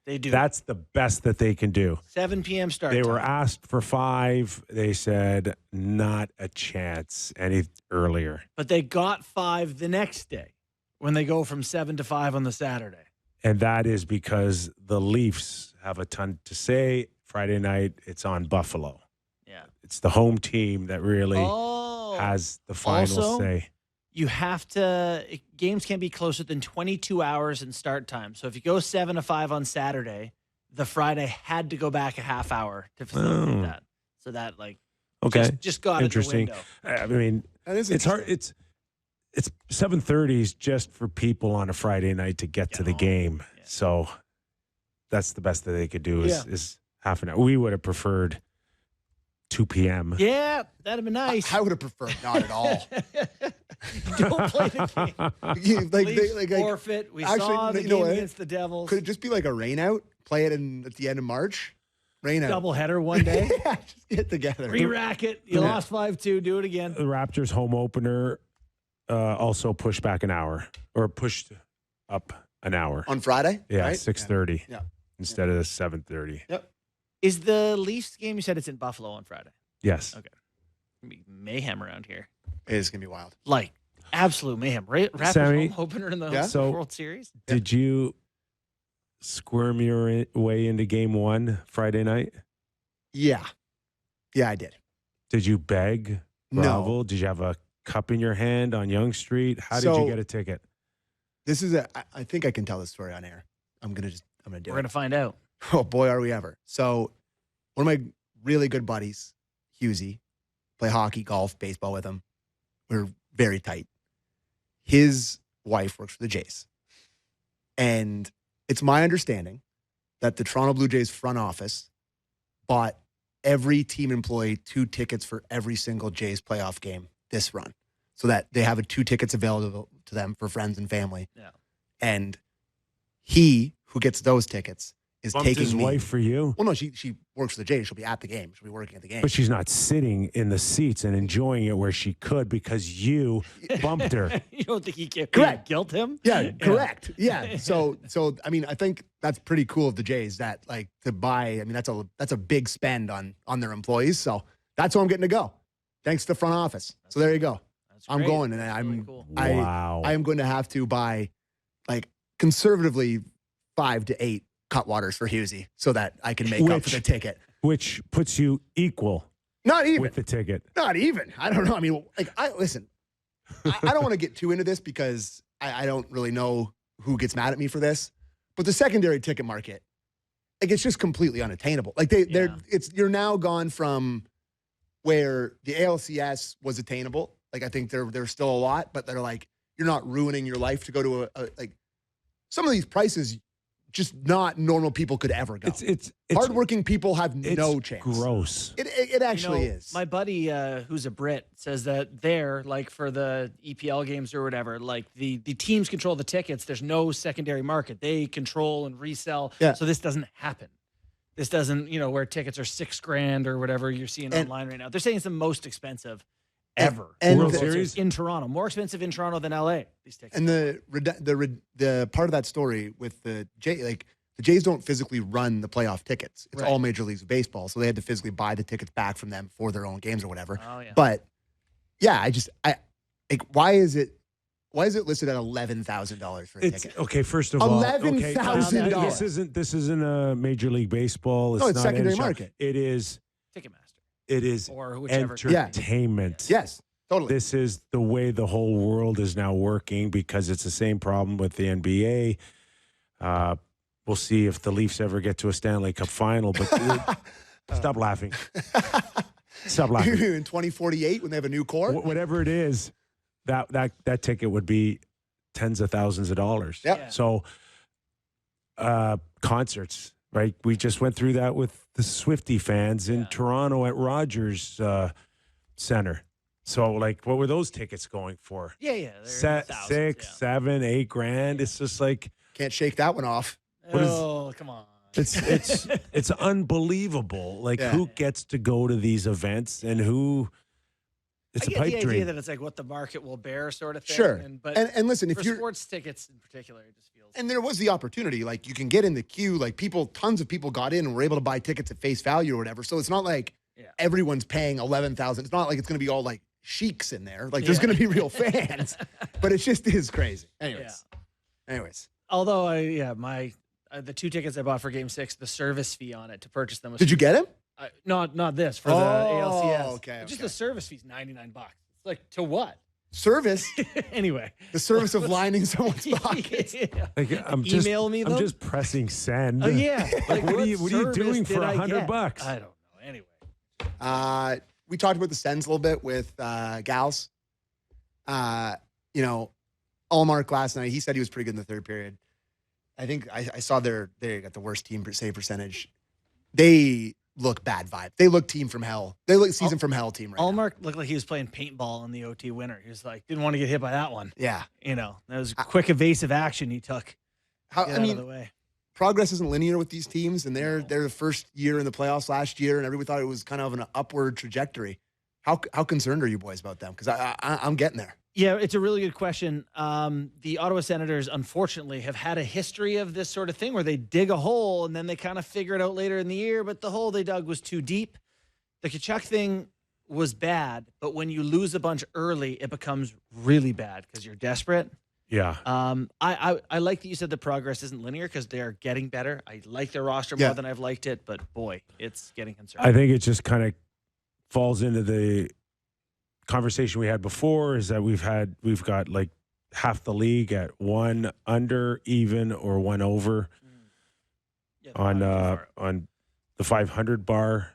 They do. That's the best that they can do. 7 p.m. start. They were time. asked for 5. They said not a chance any earlier. But they got 5 the next day when they go from 7 to 5 on the Saturday. And that is because the Leafs have a ton to say. Friday night, it's on Buffalo. Yeah. It's the home team that really Oh, has the final also, say. you have to. Games can't be closer than 22 hours in start time. So if you go 7 to 5 on Saturday, the Friday had to go back a half hour to facilitate Oh. that. So that Okay. just got Interesting. It the window. I mean, That is it's hard. interesting. It's 7:30s just for people on a Friday night to get to the home. game. Yeah. So that's the best that they could do Yeah. is half an hour. We would have preferred 2 p.m. Yeah, that'd have been nice. I would have preferred not at all. Don't play the game. Leafs forfeit. We actually, saw the you know game what? against the Devils. Could it just be like a rain out? Play it at the end of March? Rain out. Double header one day. Yeah, just get together. Re-rack it. You Yeah. lost 5-2. Do it again. The Raptors home opener also pushed back an hour or pushed up an hour. On Friday? Yeah, right? 6:30 Yeah. instead of 7:30. Is the Leafs game, you said it's in Buffalo on Friday? Yes. Okay. Gonna be mayhem around here. It is going to be wild. Like, absolute mayhem. Raptors Sammy, home opener in the Yeah? So- World Series? Did you squirm your way into game 1 Friday night? Yeah. Yeah, I did. Did you beg? No. Grovel? Did you have a cup in your hand on Yonge Street? How did you So- get a ticket? This is I think I can tell this story on air. I'm going to do We're it. going to find out. Oh, boy, are we ever. So, one of my really good buddies, Husey, play hockey, golf, baseball with him. We're very tight. His wife works for the Jays. And it's my understanding that the Toronto Blue Jays front office bought every team employee 2 tickets for every single Jays playoff game this run so that they have 2 tickets available to them for friends and family. Yeah. And he, who gets those tickets, is Bumped taking his me. wife for you? Well, no, she works for the Jays. She'll be at the game. She'll be working at the game. But she's not sitting in the seats and enjoying it where she could because you bumped her. You don't think he can Correct. guilt him? Yeah, correct. Yeah. So I mean, I think that's pretty cool of the Jays that like to buy. I mean, that's a big spend on their employees. So that's who I'm getting to go. Thanks to the front office. So there you go. That's I'm great. going, and That's I'm really cool. Wow. I am going to have to buy like conservatively 5 to 8 Cutwaters for Husey so that I can make up for the ticket. Which puts you equal Not even. with the ticket. Not even. I don't know. I mean, like, I don't want to get too into this because I don't really know who gets mad at me for this, but the secondary ticket market, like it's just completely unattainable. Like you're now gone from where the ALCS was attainable. Like I think there's still a lot, but they're like, you're not ruining your life to go to like some of these prices. Just not normal people could ever go. It's hardworking people have no chance. Gross. It actually is. My buddy, who's a Brit, says that there, like for the EPL games or whatever, like the teams control the tickets. There's no secondary market. They control and resell. Yeah. So this doesn't happen. This doesn't, where tickets are $6,000 or whatever you're seeing online right now. They're saying it's the most expensive ever. And World Series in Toronto, more expensive in Toronto than LA. These tickets. And the part of that story with the Jays don't physically run the playoff tickets. It's all Major League Baseball, so they had to physically buy the tickets back from them for their own games or whatever. Oh yeah. But yeah, why is it listed at $11,000 for a ticket? Okay, first of all, $11,000. This isn't a Major League Baseball. It's not secondary NHL. market. It is Ticketmaster. It is or whichever. entertainment. Yes, totally. This is the way the whole world is now working because it's the same problem with the NBA. We'll see if the Leafs ever get to a Stanley Cup final, but stop laughing. Stop laughing. In 2048 when they have a new core? Whatever it is, that ticket would be tens of thousands of dollars. Yep. So concerts, right? We just went through that with the Swiftie fans in Toronto at Rogers Center. So, like, what were those tickets going for? Yeah. $6,000, $7,000, $8,000. It's just like can't shake that one off. Come on. It's unbelievable. Like, who gets to go to these events and who? It's a pipe the dream. idea that it's like what the market will bear, sort of thing. Sure. But and listen, if for you're sports tickets in particular, it just feels. And there was the opportunity, like you can get in the queue, like tons of people got in and were able to buy tickets at face value or whatever. So it's not like everyone's paying $11,000. It's not like it's going to be all like sheiks in there. Like there's going to be real fans, but it just is crazy. Anyways. Although the 2 tickets I bought for Game 6, the service fee on it to purchase them was. Did you get him? Not this for the ALCS. Okay. Just the service fee's $99. It's like to what? Service. Anyway, the service of lining someone's pockets. Like, I'm just pressing send. Oh yeah. Like what are you doing for $100? I don't know. Anyway. We talked about the sends a little bit with Gals. Allmark last night, he said he was pretty good in the third period. I think I saw they got the worst team save percentage. They look bad vibe. They look team from hell. They look season from hell team right now. Allmark looked like he was playing paintball in the OT winner. He was like, didn't want to get hit by that one. Yeah. That was quick evasive action he took. Out of the way. Progress isn't linear with these teams, and they're the first year in the playoffs last year, and everybody thought it was kind of an upward trajectory. How concerned are you boys about them? Because I'm getting there. Yeah, it's a really good question. The Ottawa Senators, unfortunately, have had a history of this sort of thing where they dig a hole and then they kind of figure it out later in the year, but the hole they dug was too deep. The Tkachuk thing was bad, but when you lose a bunch early, it becomes really bad because you're desperate. Yeah. I like that you said the progress isn't linear because they are getting better. I like their roster more than I've liked it, but boy, it's getting concerning. I think it just kind of falls into the conversation we had before is that we've got like half the league at 1 under, even, or 1 over on the 500 bar.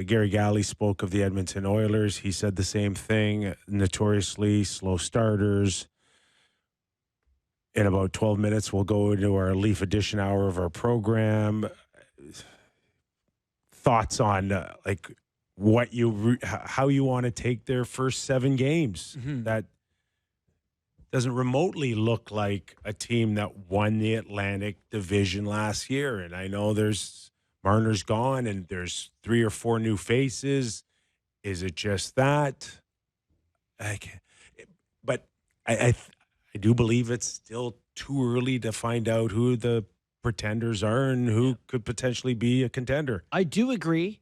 Gary Galley spoke of the Edmonton Oilers. He said the same thing. Notoriously slow starters. In about 12 minutes, we'll go into our Leaf Edition hour of our program. Thoughts on how you want to take their first 7 games. Mm-hmm. That doesn't remotely look like a team that won the Atlantic Division last year. And I know there's Marner's gone and there's 3 or 4 new faces. Is it just that? But I do believe it's still too early to find out who the pretenders are and who could potentially be a contender. I do agree.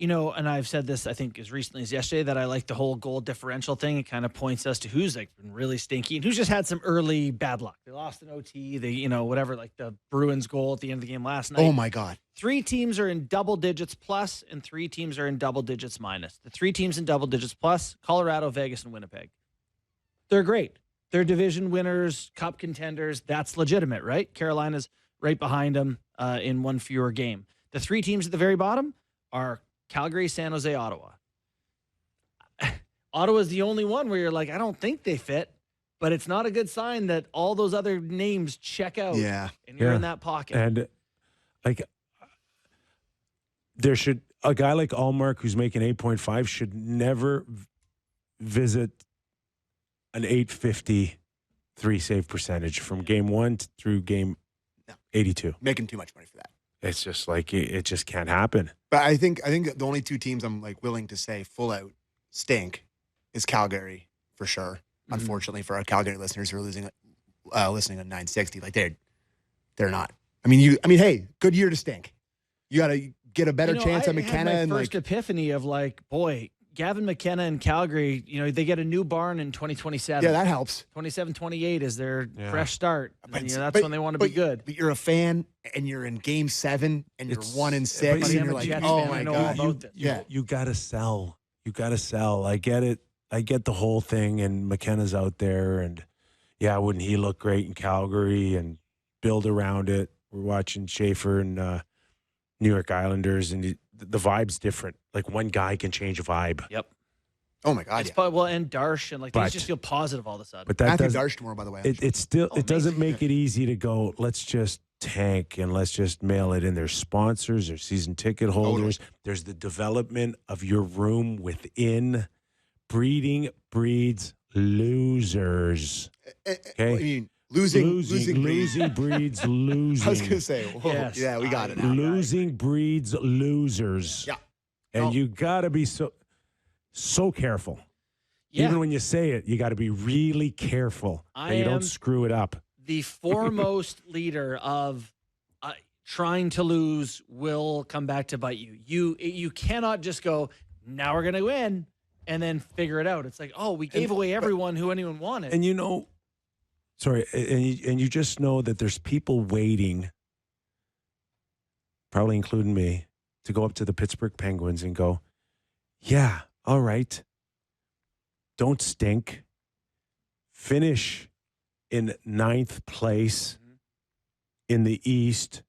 And I've said this, I think, as recently as yesterday, that I like the whole goal differential thing. It kind of points us to who's been really stinky and who's just had some early bad luck. They lost an OT, whatever, like the Bruins goal at the end of the game last night. Oh, my God. 3 teams are in double digits plus and 3 teams are in double digits minus. The 3 teams in double digits plus, Colorado, Vegas, and Winnipeg. They're great. they're division winners, cup contenders. That's legitimate, right? Carolina's right behind them in one fewer game. The three teams at the very bottom are Calgary, San Jose, Ottawa. Ottawa's the only one where you're like, I don't think they fit, but it's not a good sign that all those other names check out. Yeah. And you're in that pocket. And like, there should a guy like Allmark who's making 8.5 should never visit an 850 3-save percentage from game 1 through game 82. Making too much money for that. It's just like it just can't happen. But I think the only two teams I'm like willing to say full out stink is Calgary for sure. Mm-hmm. Unfortunately for our Calgary listeners who are listening on 960, like they're not. I mean, hey, good year to stink. You got to get a better chance at McKenna. I had my first epiphany of like, boy, Gavin McKenna and Calgary, they get a new barn in 2027. Yeah, that helps. 27-28 is their fresh start. And, that's when they want to be good. But you're a fan, and you're in Game 7, and you're 1-6, and you're like, oh my god, you got to sell. You got to sell. I get it. I get the whole thing, and McKenna's out there, and wouldn't he look great in Calgary and build around it? We're watching Schaefer and New York Islanders, and the vibe's different. Like one guy can change a vibe. Yep. Oh my god. And Darsh, and these just feel positive all of a sudden. But that Matthew Darsh tomorrow, by the way. It doesn't make it easy to go, let's just tank and let's just mail it in. There's sponsors, there's season ticket holders. Totally. There's the development of your room within. Breeding breeds losers. Okay. I mean, losing breeds losing. I was going to say, yeah, we got it now. Losing breeds losers. Yeah. And you got to be so careful. Yeah. Even when you say it, you got to be really careful that you don't screw it up. The foremost leader of trying to lose will come back to bite you. You cannot just go, now we're going to win, and then figure it out. It's like, we gave away everyone who anyone wanted. And and you just know that there's people waiting, probably including me, to go up to the Pittsburgh Penguins and go, yeah, all right, don't stink. Finish in 9th place in the East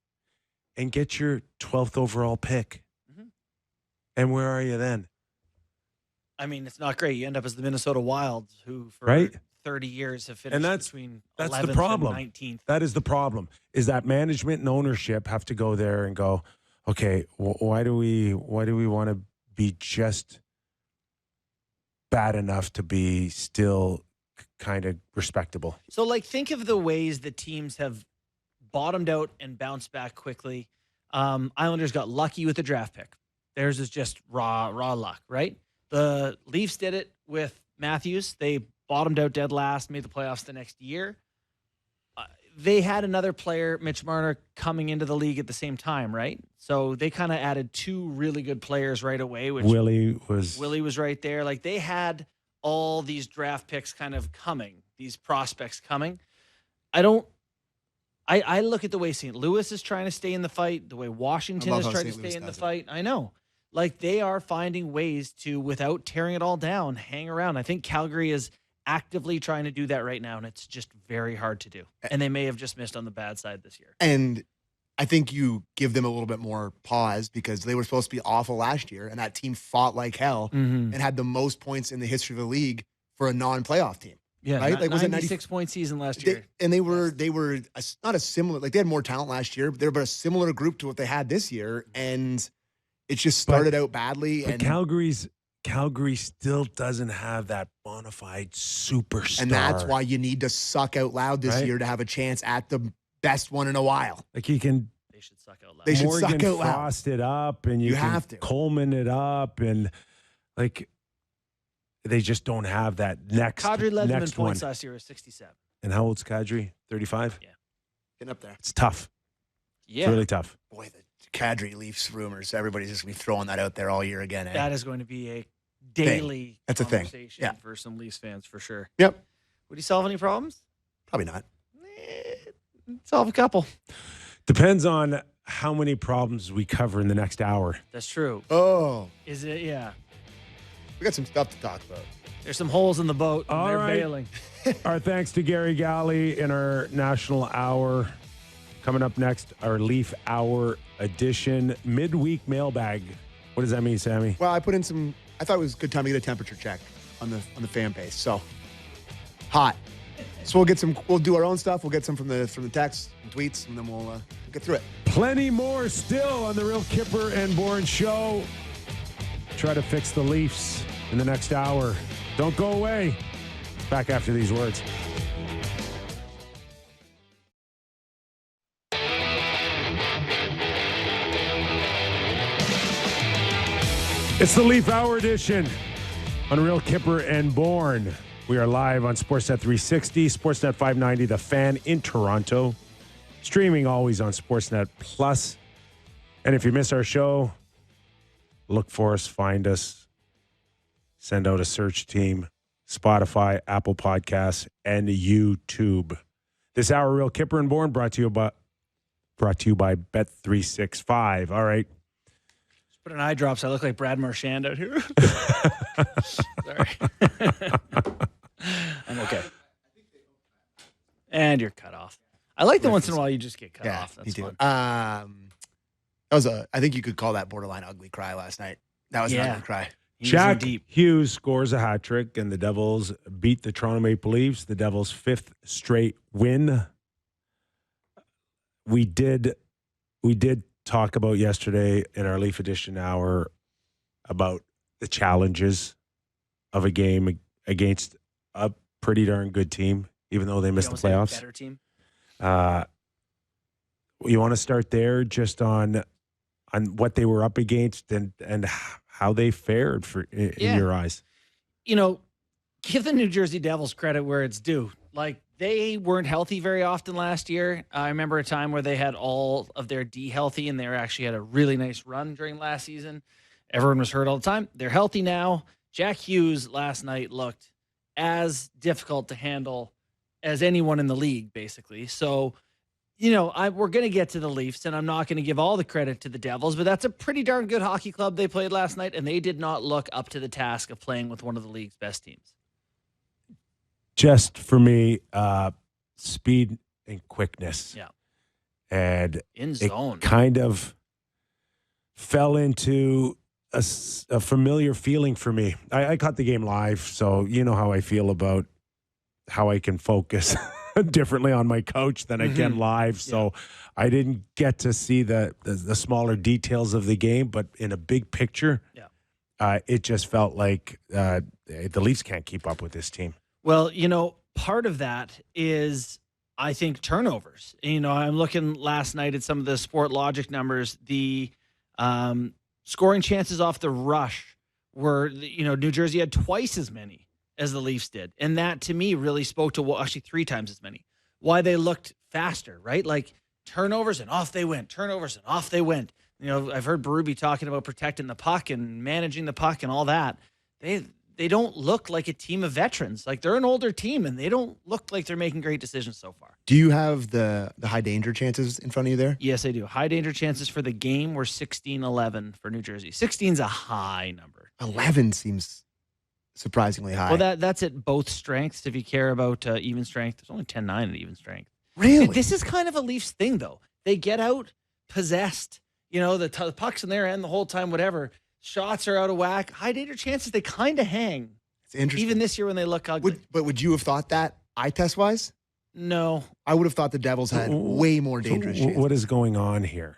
and get your 12th overall pick. Mm-hmm. And where are you then? I mean, it's not great. You end up as the Minnesota Wild, who for 30 years have finished between 11th and 19th. That is the problem, is that management and ownership have to go there and go, okay, why do we want to be just bad enough to be still kind of respectable? So, think of the ways that teams have bottomed out and bounced back quickly. Islanders got lucky with the draft pick. Theirs is just raw luck, right? The Leafs did it with Matthews. They bottomed out dead last, made the playoffs the next year. They had another player, Mitch Marner, coming into the league at the same time, right? So they kind of added two really good players right away. Which Willie was right there. Like, they had all these draft picks kind of coming, these prospects coming. I look at the way St. Louis is trying to stay in the fight, the way Washington is trying to stay in the fight. I know. Like, they are finding ways to, without tearing it all down, hang around. I think Calgary is actively trying to do that right now, and it's just very hard to do. And they may have just missed on the bad side this year. And I think you give them a little bit more pause because they were supposed to be awful last year, and that team fought like hell and had the most points in the history of the league for a non-playoff team. Yeah, right? Like, was it 96-point season last year? They were not a similar, like, they had more talent last year, but they were a similar group to what they had this year, and it just started out badly. But Calgary still doesn't have that bona fide superstar. And that's why you need to suck out loud this year to have a chance at the best one in a while. Like, they should suck out loud. They should Morgan suck out loud. Frost it up, and you have to Coleman it up, and like, they just don't have that next. Kadri led them in next points one. last year with 67. And how old's Kadri? 35? Yeah. Getting up there. It's tough. Yeah. It's really tough. Boy, the Kadri Leafs rumors, everybody's just going to be throwing that out there all year again. That is going to be a daily That's a thing. For some Leafs fans, for sure. Yep. Would he solve any problems? Probably not. Solve a couple. Depends on how many problems we cover in the next hour. That's true. Oh. Is it? Yeah. We got some stuff to talk about. There's some holes in the boat, and All they're right. bailing. Our thanks to Gary Galley in our National Hour. Coming up next, our Leaf Hour edition, midweek mailbag. What does that mean, Sammy? Well, I put in some. I thought it was a good time to get a temperature check on the fan base. So hot. So we'll get some. We'll do our own stuff. We'll get some from the texts and tweets, and then we'll get through it. Plenty more still on the Real Kyper and Bourne show. Try to fix the Leafs in the next hour. Don't go away. Back after these words. It's the Leaf Hour edition on Real Kyper and Bourne. We are live on Sportsnet 360, Sportsnet 590, The Fan in Toronto. Streaming always on Sportsnet Plus. And if you miss our show, look for us, find us, send out a search team, Spotify, Apple Podcasts, and YouTube. This hour, Real Kyper and Bourne, brought to you by Bet365. All right. Put an eye drops. I look like Brad Marchand out here. Sorry. I'm okay. And you're cut off. I like that once in a while you just get cut off. That's fun. That was I think you could call that borderline ugly cry last night. That was an ugly cry. Jack Hughes scores a hat trick, and the Devils beat the Toronto Maple Leafs, the Devils' 5th straight win. We did talk about yesterday in our Leaf Edition hour about the challenges of a game against a pretty darn good team, even though they missed the playoffs. Better team. You want to start there, just on what they were up against and how they fared in your eyes. You know, give the New Jersey Devils credit where it's due. Like, they weren't healthy very often last year. I remember a time where they had all of their D healthy, and they actually had a really nice run during last season. Everyone was hurt all the time. They're healthy now. Jack Hughes last night looked as difficult to handle as anyone in the league, basically. So, you know, we're going to get to the Leafs, and I'm not going to give all the credit to the Devils, but that's a pretty darn good hockey club they played last night, and they did not look up to the task of playing with one of the league's best teams. Just for me, speed and quickness. Yeah. And in zone. It kind of fell into a familiar feeling for me. I caught the game live, so you know how I feel about how I can focus differently on my couch than I can live. So I didn't get to see the smaller details of the game, but in a big picture, it just felt like the Leafs can't keep up with this team. Well, you know, part of that is, I think, turnovers. You know, I'm looking last night at some of the Sport Logic numbers. The scoring chances off the rush were, you know, New Jersey had twice as many as the Leafs did. And that, to me, really spoke to, actually 3 times as many, why they looked faster, right? Like, turnovers and off they went, turnovers and off they went. You know, I've heard Berube talking about protecting the puck and managing the puck and all that. They don't look like a team of veterans. Like, they're an older team, and they don't look like they're making great decisions so far. Do you have the high danger chances in front of you there? Yes, I do. High danger chances for the game were 16-11 for New Jersey. 16's a high number. 11 seems surprisingly high. Well, that's at both strengths. If you care about even strength, there's only 10-9 at even strength. Really? This is kind of a Leafs thing, though. They get out possessed. You know, the puck's in their end the whole time, whatever. Shots are out of whack. High danger chances, they kind of hang. It's interesting. Even this year when they look ugly. But would you have thought that eye test wise? No. I would have thought the Devils had way more dangerous chances. What is going on here?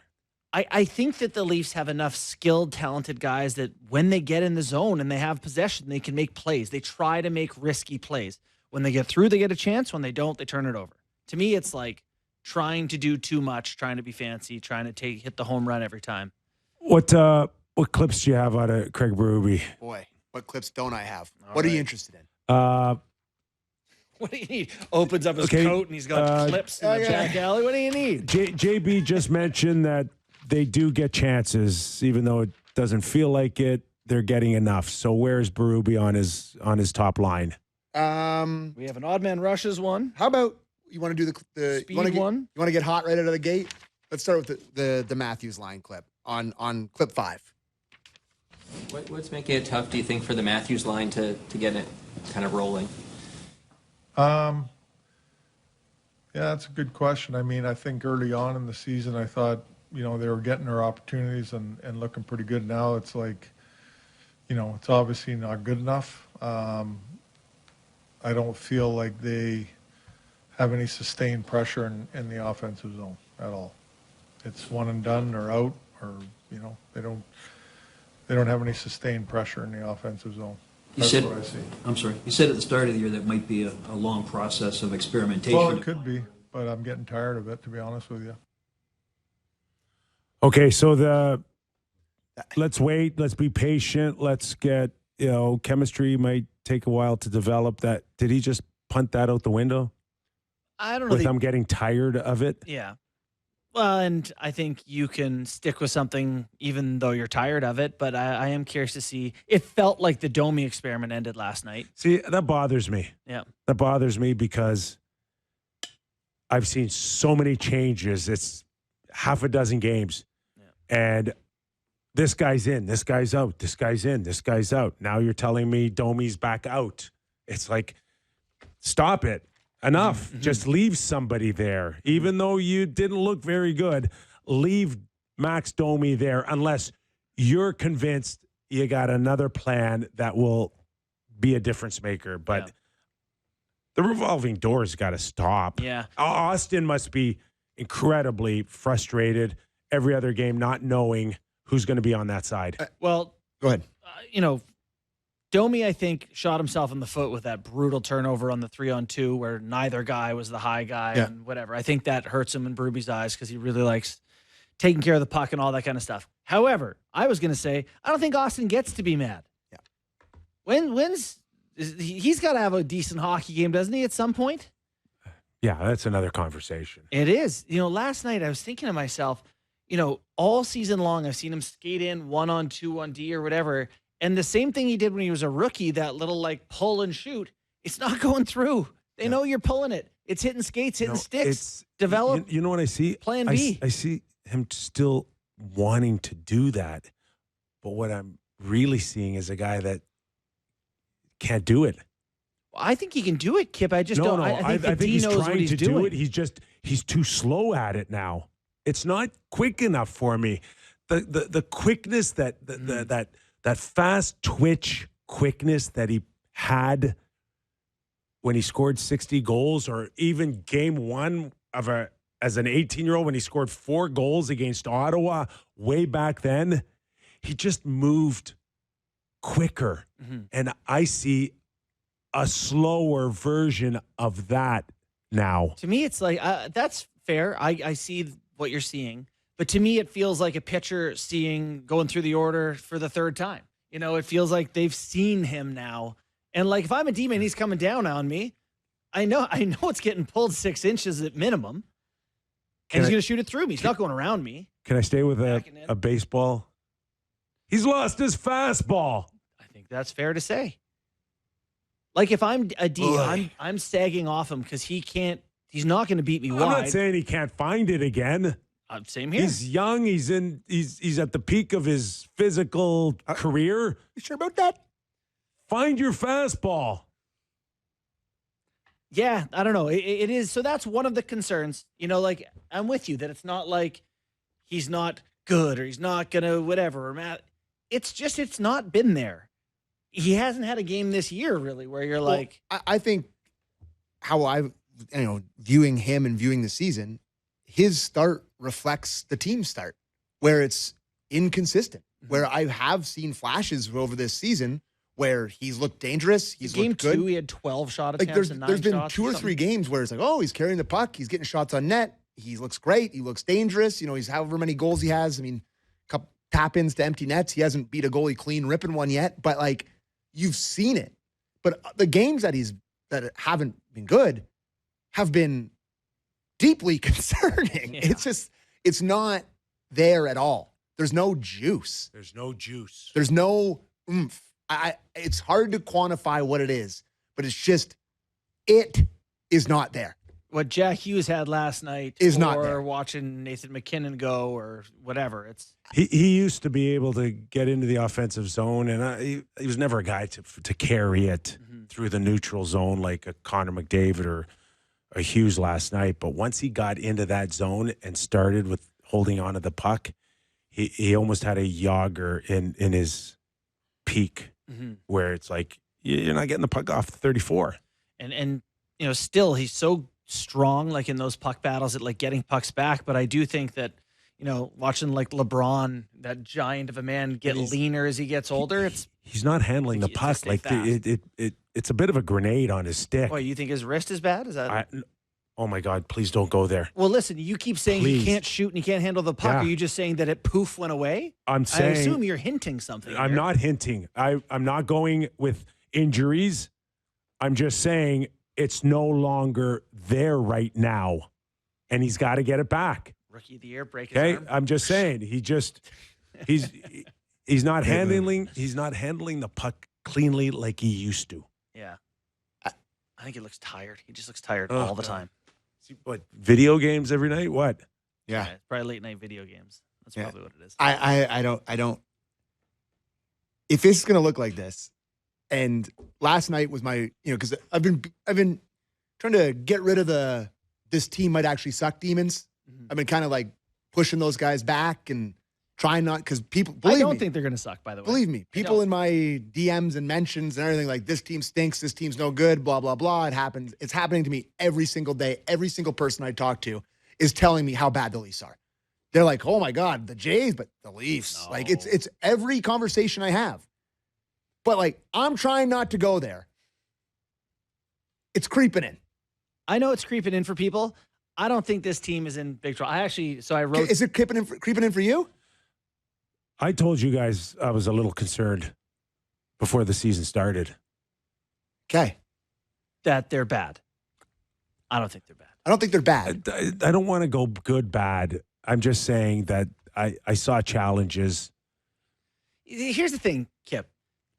I think that the Leafs have enough skilled, talented guys that when they get in the zone and they have possession, they can make plays. They try to make risky plays. When they get through, they get a chance. When they don't, they turn it over. To me, it's like trying to do too much, trying to be fancy, trying to hit the home run every time. What clips do you have out of Craig Berube? Boy, what clips don't I have? What are you interested in? What do you need? Opens up his coat and he's got clips in the Jack Galley. What do you need? JB just mentioned that they do get chances, even though it doesn't feel like it. They're getting enough. So where's Berube on his top line? We have an odd man rushes one. How about you want to do the speed one? You want to get hot right out of the gate? Let's start with the Matthews line clip on clip 5. What's making it tough, do you think, for the Matthews line to get it kind of rolling? Yeah, that's a good question. I mean, I think early on in the season, I thought, they were getting their opportunities and looking pretty good. Now it's like, it's obviously not good enough. I don't feel like they have any sustained pressure in the offensive zone at all. It's one and done or out, or they don't have any sustained pressure in the offensive zone. That's what I see. I'm sorry. You said at the start of the year that might be a long process of experimentation. Well, it could be, but I'm getting tired of it, to be honest with you. Okay, so let's wait. Let's be patient. Let's get, chemistry might take a while to develop. That did he just punt that out the window? I don't know. I'm getting tired of it. Yeah. Well, and I think you can stick with something even though you're tired of it. But I am curious to see. It felt like the Domi experiment ended last night. See, that bothers me. Yeah. That bothers me because I've seen so many changes. It's half a dozen games. Yeah. And this guy's in, this guy's out, this guy's in, this guy's out. Now you're telling me Domi's back out. It's like, stop it. Enough. Mm-hmm. Just leave somebody there. Even though you didn't look very good, leave Max Domi there unless you're convinced you got another plan that will be a difference maker. But the revolving door's got to stop. Yeah. Austin must be incredibly frustrated every other game not knowing who's going to be on that side. Well, go ahead. Domi, I think, shot himself in the foot with that brutal turnover on the 3-on-2 where neither guy was the high guy and whatever. I think that hurts him in Berubie's eyes because he really likes taking care of the puck and all that kind of stuff. However, I was going to say, I don't think Austin gets to be mad. Yeah. He's got to have a decent hockey game, doesn't he, at some point? Yeah, that's another conversation. It is. Last night I was thinking to myself, all season long I've seen him skate in 1-on-2 on D or whatever. And the same thing he did when he was a rookie, that little pull and shoot, it's not going through. They know you're pulling it. It's hitting skates, hitting sticks. Develop. You know what I see? Plan B. I see him still wanting to do that. But what I'm really seeing is a guy that can't do it. Well, I think he can do it, Kip. I just don't. I think he's knows trying to doing. do it. He's too slow at it now. It's not quick enough for me. The quickness that fast twitch quickness that he had when he scored 60 goals, or even game one as an 18-year-old when he scored 4 goals against Ottawa way back then, he just moved quicker. Mm-hmm. And I see a slower version of that now. To me, it's like, that's fair. I see what you're seeing. But to me, it feels like a pitcher going through the order for the third time. It feels like they've seen him now. And if I'm a D-man, he's coming down on me. I know it's getting pulled 6 inches at minimum. And he's going to shoot it through me. He's not going around me. Can I stay with a baseball? He's lost his fastball. I think that's fair to say. If I'm a D, I'm sagging off him because he's not going to beat me wide. I'm not saying he can't find it again. Same here. He's young. He's at the peak of his physical career. You sure about that? Find your fastball. Yeah, I don't know. It is. So that's one of the concerns. I'm with you that it's not like he's not good or he's not going to whatever. It's just it's not been there. He hasn't had a game this year, really, where you're I think how I, viewing him and viewing the season, his start reflects the team's start, where it's inconsistent, where I have seen flashes over this season where he's looked dangerous. He's looked good. Game 2, he had 12 shot attempts and 9 shots. There's been 2 or 3 games where it's he's carrying the puck. He's getting shots on net. He looks great. He looks dangerous. He's however many goals he has. I mean, couple tap-ins to empty nets. He hasn't beat a goalie clean ripping one yet, but you've seen it. But the games that haven't been good have been deeply concerning. Yeah. It's not there at all. There's no juice. There's no oomph. It's hard to quantify what it is, but it is not there. What Jack Hughes had last night is not there. Or watching Nathan McKinnon go or whatever. He used to be able to get into the offensive zone, and he was never a guy to carry it. Mm-hmm. through the neutral zone like a Connor McDavid or a Hughes last night. But once he got into that zone and started with holding on to the puck, he almost had a Yager in his peak where it's like, you're not getting the puck off the 34. And still he's so strong, like in those puck battles at like getting pucks back. But I do think that, watching like LeBron, that giant of a man, get leaner as he gets older, he's not handling the puck. Like it's a bit of a grenade on his stick. Well, you think his wrist is bad? Is that? Oh my God, please don't go there. Well, listen, you keep saying he can't shoot and he can't handle the puck. Yeah. Are you just saying that it poof went away? I assume you're hinting something. I'm not hinting. I'm not going with injuries. I'm just saying it's no longer there right now, and he's got to get it back. Rookie of the year, break his arm. I'm just saying he's not handling the puck cleanly like he used to. Yeah, I think he looks tired. He just looks tired all the time. What, video games every night? What? Yeah, it's probably late night video games. That's probably what it is. I don't. If it's gonna look like this, and last night was my, because I've been trying to get rid of this team might actually suck demons. I've been kind of like pushing those guys back and trying not, because people, I don't think they're going to suck, by the way. Believe me, people in my DMs and mentions and everything like, this team stinks, this team's no good, blah, blah, blah. It happens. It's happening to me every single day. Every single person I talk to is telling me how bad the Leafs are. They're like, oh my God, the Jays, but the Leafs. No. Like it's every conversation I have. But like, I'm trying not to go there. It's creeping in. I know it's creeping in for people. I don't think this team is in big trouble. I wrote. Is it creeping in for you? I told you guys I was a little concerned before the season started. Okay. That they're bad. I don't think they're bad. I don't think they're bad. I don't want to go good, bad. I'm just saying that I saw challenges. Here's the thing, Kip.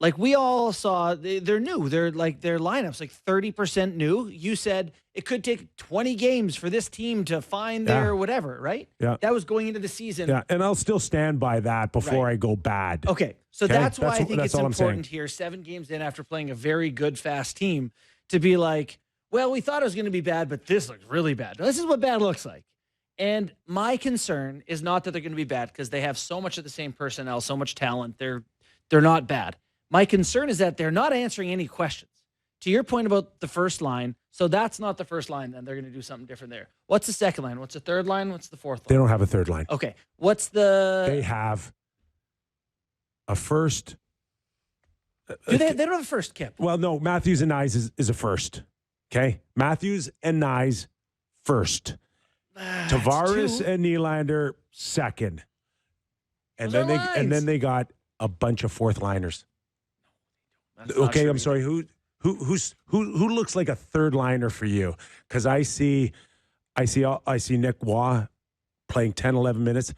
Like, we all saw, they're new. They're like, their lineup's like 30% new. You said it could take 20 games for this team to find their whatever, right? Yeah. That was going into the season. Yeah, and I'll still stand by that before I go bad. Okay, so that's why I think it's important saying. here, 7 games in after playing a very good, fast team, to be like, well, we thought it was going to be bad, but this looks really bad. This is what bad looks like. And my concern is not that they're going to be bad, because they have so much of the same personnel, so much talent. They're not bad. My concern is that they're not answering any questions. To your point about the first line, so that's not the first line, then they're going to do something different there. What's the second line? What's the third line? What's the fourth line? They don't have a third line. Okay. What's the... They have a first. They don't have a first, Kip. Well, no, Matthews and Nyes is a first. Okay? Matthews and Nyes first. Tavares and Nylander second. And then they got a bunch of fourth liners. Okay, I'm sorry. Who looks like a third liner for you? Because I see Nick Waugh playing 10, 11 minutes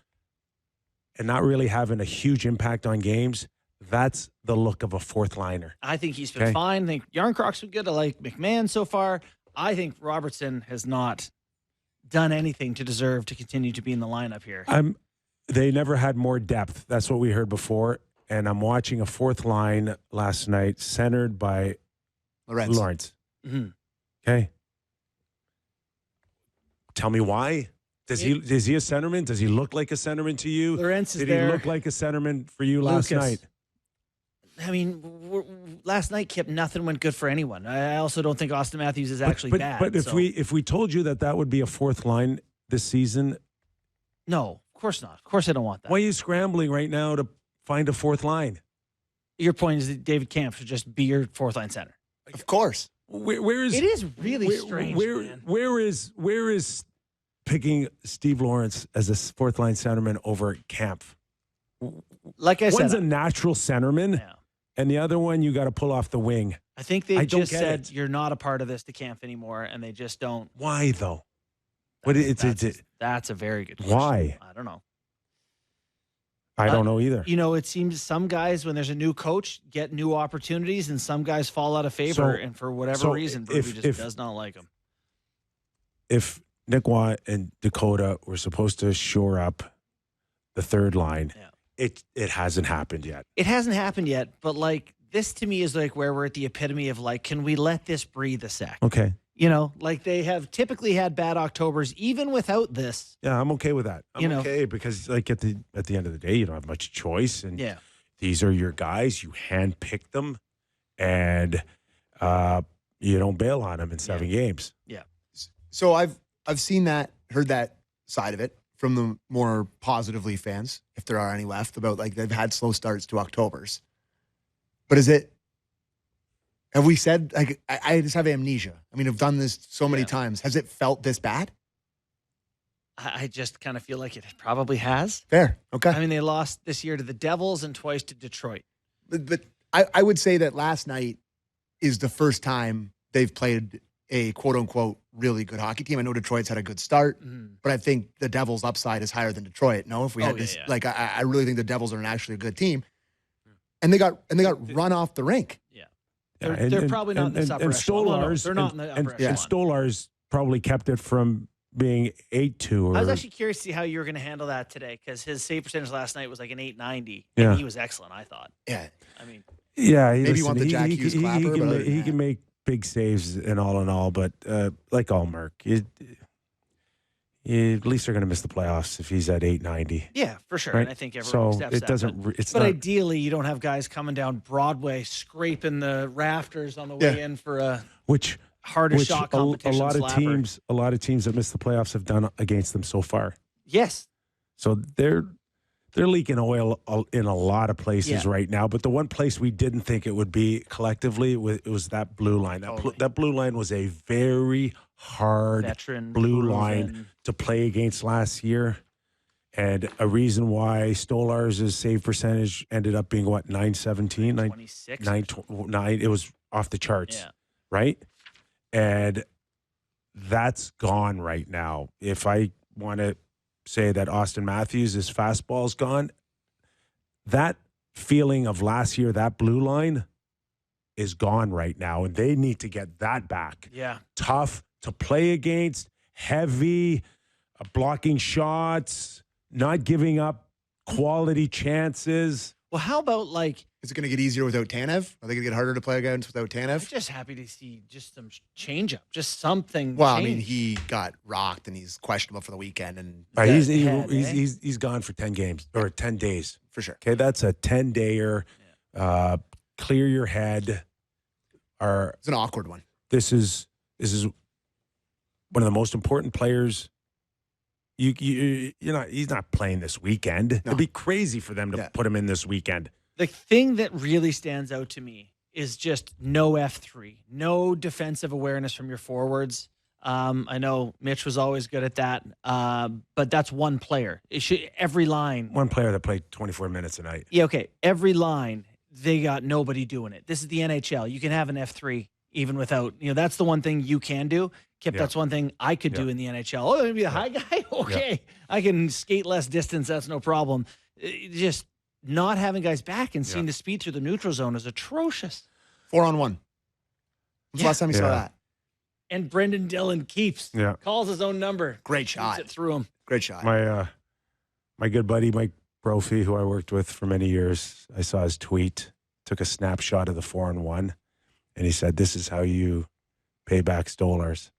and not really having a huge impact on games. That's the look of a fourth liner. I think he's been fine. I think Yarncrocs been good. I like McMahon so far. I think Robertson has not done anything to deserve to continue to be in the lineup here. They never had more depth. That's what we heard before. And I'm watching a fourth line last night centered by Lawrence. Mm-hmm. Okay. Tell me why. Is he a centerman? Does he look like a centerman to you? Lawrence is Did there. he look like a centerman for you last night? I mean, last night, Kip, nothing went good for anyone. I also don't think Austin Matthews is actually bad. But if we told you that would be a fourth line this season, no, of course not. Of course, I don't want that. Why are you scrambling right now to find a fourth line? Your point is that David Kampf should just be your fourth line center. Of course. Where is it? Is really strange. Where is picking Steve Lawrence as a fourth line centerman over Kampf? Like I said, one's a natural centerman, and the other one you got to pull off the wing. I think they just said you're not a part of this to Kampf anymore, and they just don't. Why though? That's a very good question. Why? I don't know. I don't know either. It seems some guys, when there's a new coach, get new opportunities, and some guys fall out of favor, and for whatever reason, Berube just does not like them. If Nick Waugh and Dakota were supposed to shore up the third line, it hasn't happened yet. It hasn't happened yet, but like this to me is like where we're at the epitome of like, can we let this breathe a sec? Okay. You know, like they have typically had bad Octobers even without this. Yeah, I'm okay with that. I'm You know. okay because like at the end of the day, you don't have much choice, and Yeah. these are your guys. You handpick them, and you don't bail on them in 7 games. Yeah. So I've seen that, heard that side of it from the more positively fans, if there are any left, about like they've had slow starts to Octobers. But have we said, like, I just have amnesia. I mean, I've done this so many times. Has it felt this bad? I just kind of feel like it probably has. Fair. Okay. I mean, they lost this year to the Devils and twice to Detroit. But I would say that last night is the first time they've played a quote-unquote really good hockey team. I know Detroit's had a good start, but I think the Devils' upside is higher than Detroit. No, if we had this, like, I really think the Devils are actually a good team. And they got run off the rink. Yeah. They're probably not in this upper echelon. Stolarz, They're not in the upper echelon. And Stolarz probably kept it from being 8-2. I was actually curious to see how you were going to handle that today because his save percentage last night was like an 890. Yeah. And he was excellent, I thought. Yeah. I mean, yeah, maybe you want the Jack Hughes clapper, but he can make big saves and all, but like all Merc, at least they're going to miss the playoffs if he's at 890. yeah, for sure. Right? And I think everyone accepts it that. doesn't. It's But not, ideally, you don't have guys coming down Broadway scraping the rafters on the way in for a harder shot competition. A lot of slapper. teams that miss the playoffs have done against them so far. Yes. So they're leaking oil in a lot of places Yeah. right now. But the one place we didn't think it would be collectively it was that blue line. That blue line was a very hard Veteran, blue proven. line to play against last year. And a reason why Stolarz' save percentage ended up being, what, 917? 26? 9, it was off the charts, Yeah. right? And that's gone right now. If I want to say that Austin Matthews' fastball's gone, that feeling of last year, that blue line is gone right now, and they need to get that back. Yeah. Tough to play against, heavy, blocking shots, not giving up quality chances. Well, how about like Is it going to get easier without Tanev? Are they going to get harder to play against without I'm Tanev? just happy to see just some change up, just something. Well, I change. mean, he got rocked and he's questionable for the weekend, and He's gone for 10 games or 10 days. for sure. Okay, that's a 10-dayer. Clear your head. It's an awkward one. This is one of the most important players. He's not playing this weekend. No. It'd be crazy for them to put him in this weekend. The thing that really stands out to me is just no F3, no defensive awareness from your forwards. I know Mitch was always good at that, but that's one player. Every line. One player that played 24 minutes a night. Yeah, okay. Every line, they got nobody doing it. This is the NHL. You can have an F3 even without, that's the one thing you can do. Kip, that's one thing I could do in the NHL. Oh, maybe a high guy? Okay. I can skate less distance. That's no problem. Just not having guys back and seeing the speed through the neutral zone is atrocious. 4-on-1. When's the last time you saw that? And Brendan Dillon calls his own number. Great shot. Shoots it through him. Great shot. My good buddy, Mike Brophy, who I worked with for many years, I saw his tweet, took a snapshot of the 4-on-1, and he said, "This is how you pay back Stolarz."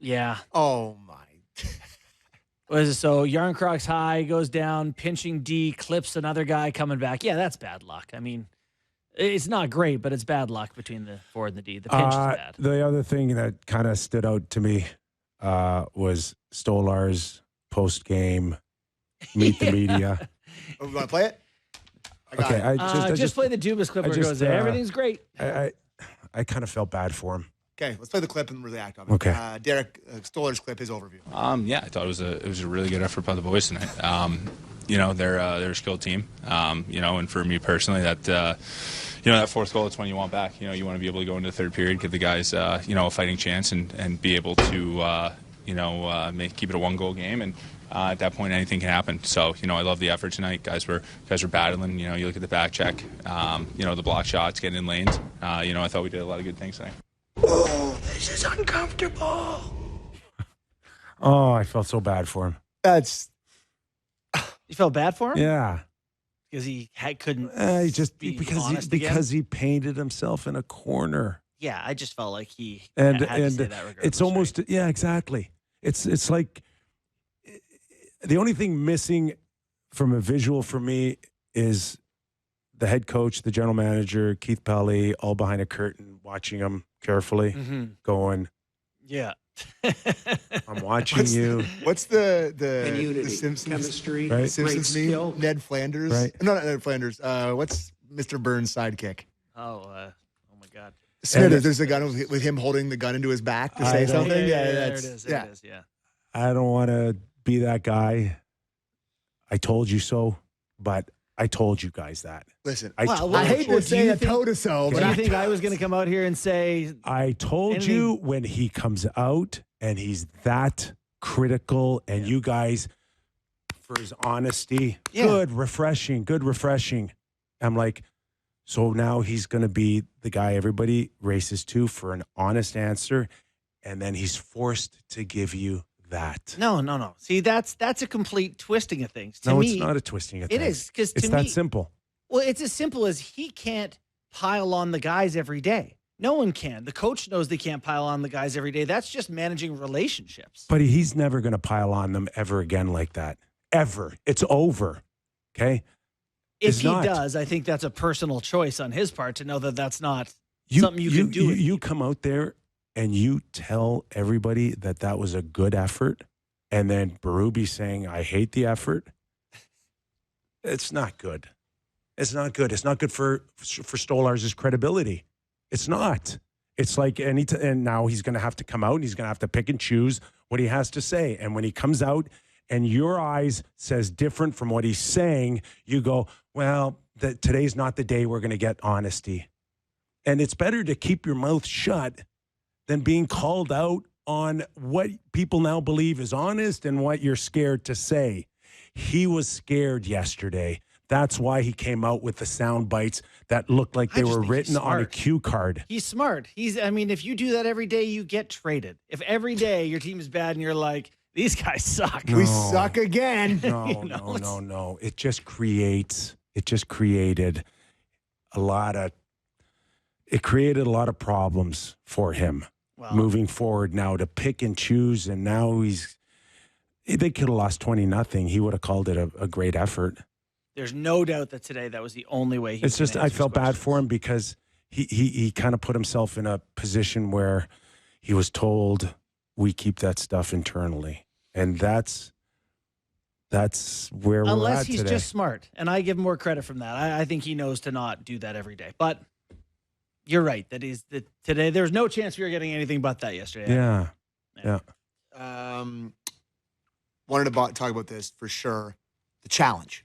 Yeah. Oh, my. So Yarncrocs high, goes down, pinching D, clips another guy coming back. Yeah, that's bad luck. I mean, it's not great, but it's bad luck between the forward and the D. The pinch is bad. The other thing that kind of stood out to me was Stolarz post-game meet the media. Oh, we want to play it? Okay, I just play the Dubas clip where it goes, everything's great. I kind of felt bad for him. Okay, let's play the clip and really act on it. Okay. Derek, Stolarz clip, his overview. Yeah, I thought it was a really good effort by the boys tonight. They're a skilled team. And for me personally, that fourth goal, it's when you want back. You want to be able to go into the third period, give the guys a fighting chance, and be able to keep it a 1-goal game. And at that point, anything can happen. So I love the effort tonight. Guys were battling. You look at the back check. The block shots, getting in lanes. I thought we did a lot of good things tonight. Oh, this is uncomfortable. Oh, I felt so bad for him. That's You felt bad for him? Yeah. because he couldn't. He just be because he painted himself in a corner. Yeah, I just felt like he And had to say that regardless, it's almost right? yeah, exactly. It's like the only thing missing from a visual for me is the head coach, the general manager, Keith Pelley, all behind a curtain, watching him carefully, going, yeah. I'm watching you. What's the Community, Simpsons chemistry, right? Simpsons great meme? skill. Ned Flanders, Right. No, not Ned Flanders. What's Mr. Burns' sidekick? Oh my God. Smithers. There's a gun with him holding the gun into his back to say something. Yeah, there it is. There it is. Yeah. I don't want to be that guy. I told you so, but I told you guys that. Listen, I hate to say a toe-to-so, Do but you think I was going to come out here and say I told you when he comes out and he's that critical and you guys, for his honesty, good, refreshing. I'm like, so now he's going to be the guy everybody races to for an honest answer, and then he's forced to give you that. No. See, that's a complete twisting of things. To No, me, it's not a twisting of things. it is, because It's to that me, simple. well, it's as simple as he can't pile on the guys every day. No one can. The coach knows they can't pile on the guys every day. That's just managing relationships. But he's never going to pile on them ever again like that. Ever. It's over. Okay? If It's he not. does, I think that's a personal choice on his part to know that that's not something you can do. You come out there and you tell everybody that was a good effort, and then Berube saying, I hate the effort. It's not good. It's not good. It's not good for Stolarz' credibility. It's not. It's like, and now he's going to have to come out and he's going to have to pick and choose what he has to say. And when he comes out and your eyes says different from what he's saying, you go, well, today's not the day we're going to get honesty. And it's better to keep your mouth shut than being called out on what people now believe is honest and what you're scared to say. He was scared yesterday. That's why he came out with the sound bites that looked like they were written on a cue card. He's smart. If you do that every day, you get traded. If every day your team is bad and you're like, these guys suck. We suck again. No. It just created a lot of problems for him moving forward now to pick and choose. And now they could have lost 20-0. He would have called it a great effort. There's no doubt that today that was the only way he was It's just, I felt bad for him because he kind of put himself in a position where he was told, we keep that stuff internally. And that's where we're at Unless he's today. just smart. And I give him more credit from that. I think he knows to not do that every day. But you're right. Today, there was no chance we were getting anything but that yesterday. Yeah. Wanted to talk about this for sure. The challenge.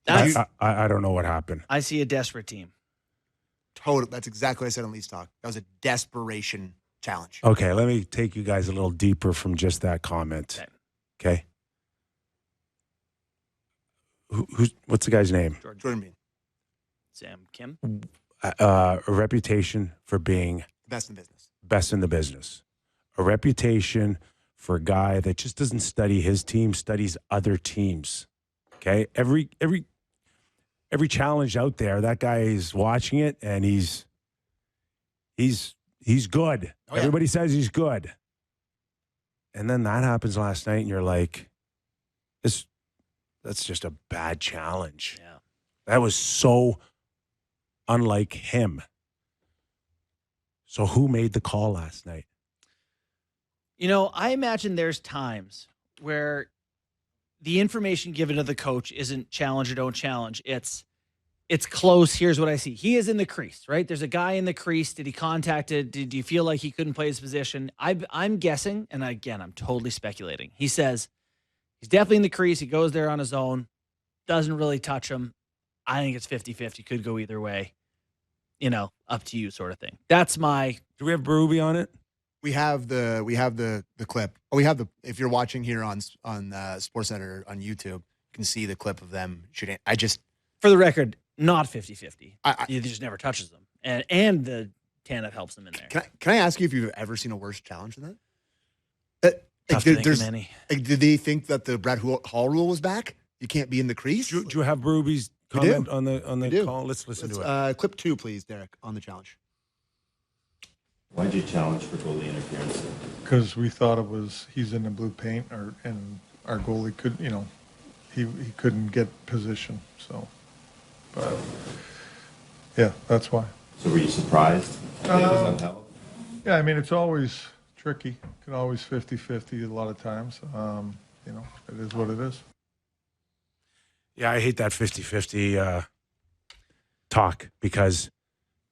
I don't know what happened. I see a desperate team. That's exactly what I said on Leafs Talk. That was a desperation challenge. Okay, let me take you guys a little deeper from just that comment. Okay. What's the guy's name? Jordan Bean. Sam Kim. A reputation for being Best in business. Best in the business. A reputation for a guy that just doesn't study his team, studies other teams. Okay? Every challenge out there, that guy is watching it and he's good. Oh, yeah. Everybody says he's good. And then that happens last night and you're like, that's just a bad challenge. Yeah. That was so unlike him. So who made the call last night? I imagine there's times where the information given to the coach isn't challenge or don't challenge. It's close. Here's what I see. He is in the crease, right? There's a guy in the crease. Did he contact it? Did you feel like he couldn't play his position? I'm guessing, and again, I'm totally speculating. He says he's definitely in the crease. He goes there on his own. Doesn't really touch him. I think it's 50-50. Could go either way. Up to you sort of thing. That's my... Do we have Berube on it? We have the clip. If you're watching here on Sportsnet or on YouTube, you can see the clip of them shooting. For the record, not 50-50. He just never touches them. And the TANF helps him in there. Can I ask you if you've ever seen a worse challenge than that? Tough to think of many. Did they think that the Brett Hall rule was back? you can't be in the crease. Do you have Berube's comment on the call? Let's listen to it. Clip 2, please, Derek, on the challenge. Why did you challenge for goalie interference? Because we thought he's in the blue paint, and our goalie could, he couldn't get position. So, but yeah, that's why. So were you surprised that it was upheld? Yeah, I mean, it's always tricky. It can always 50-50 a lot of times. It is what it is. Yeah, I hate that 50-50 talk because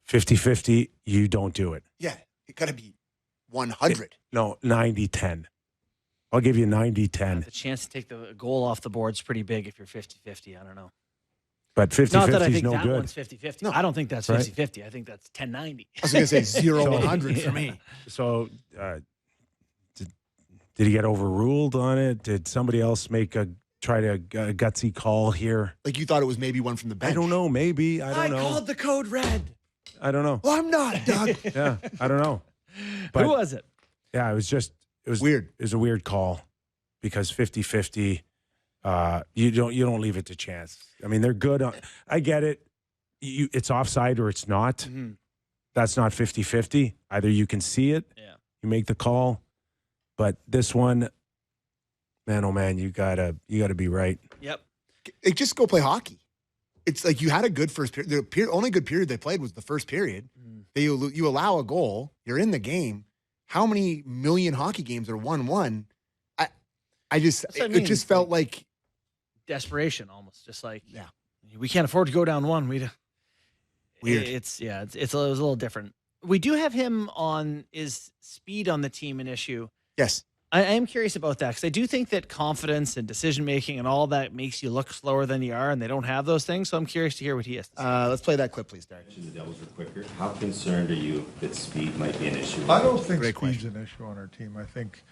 50-50, you don't do it. Yeah, it got to be 100. No, 90-10. I'll give you 90-10. The chance to take the goal off the board is pretty big if you're 50-50. I don't know. But 50-50 Not that I is think no that good. one's 50-50. No. I don't think that's 50-50. I think that's 10-90. I was going to say 0-100 for me. So did he get overruled on it? Did somebody else try to gutsy call here? Like you thought it was maybe one from the bench. I don't know. Maybe. I don't know. I called the code red. I don't know. Well, I'm not, Doug. Yeah, I don't know. But, who was it? Yeah, it was weird. It was a weird call because 50-50, you don't leave it to chance. I mean, they're good. I get it. It's offside or it's not. Mm-hmm. That's not 50-50. Either you can see it, you make the call. But this one, man, oh man, you gotta be right. Yep. Just go play hockey. It's like you had a good first period. The only good period they played was the first period. You allow a goal. You're in the game. How many million hockey games are 1-1? It just felt like desperation, almost. Just like we can't afford to go down one. Weird. It was a little different. We do have him on. Is speed on the team an issue? Yes. I am curious about that because I do think that confidence and decision making and all that makes you look slower than you are, and they don't have those things. So I'm curious to hear what he has to say. Let's play that clip, please, Derek. The Devils were quicker. How concerned are you that speed might be an issue? I don't think speed's an issue on our team. I think,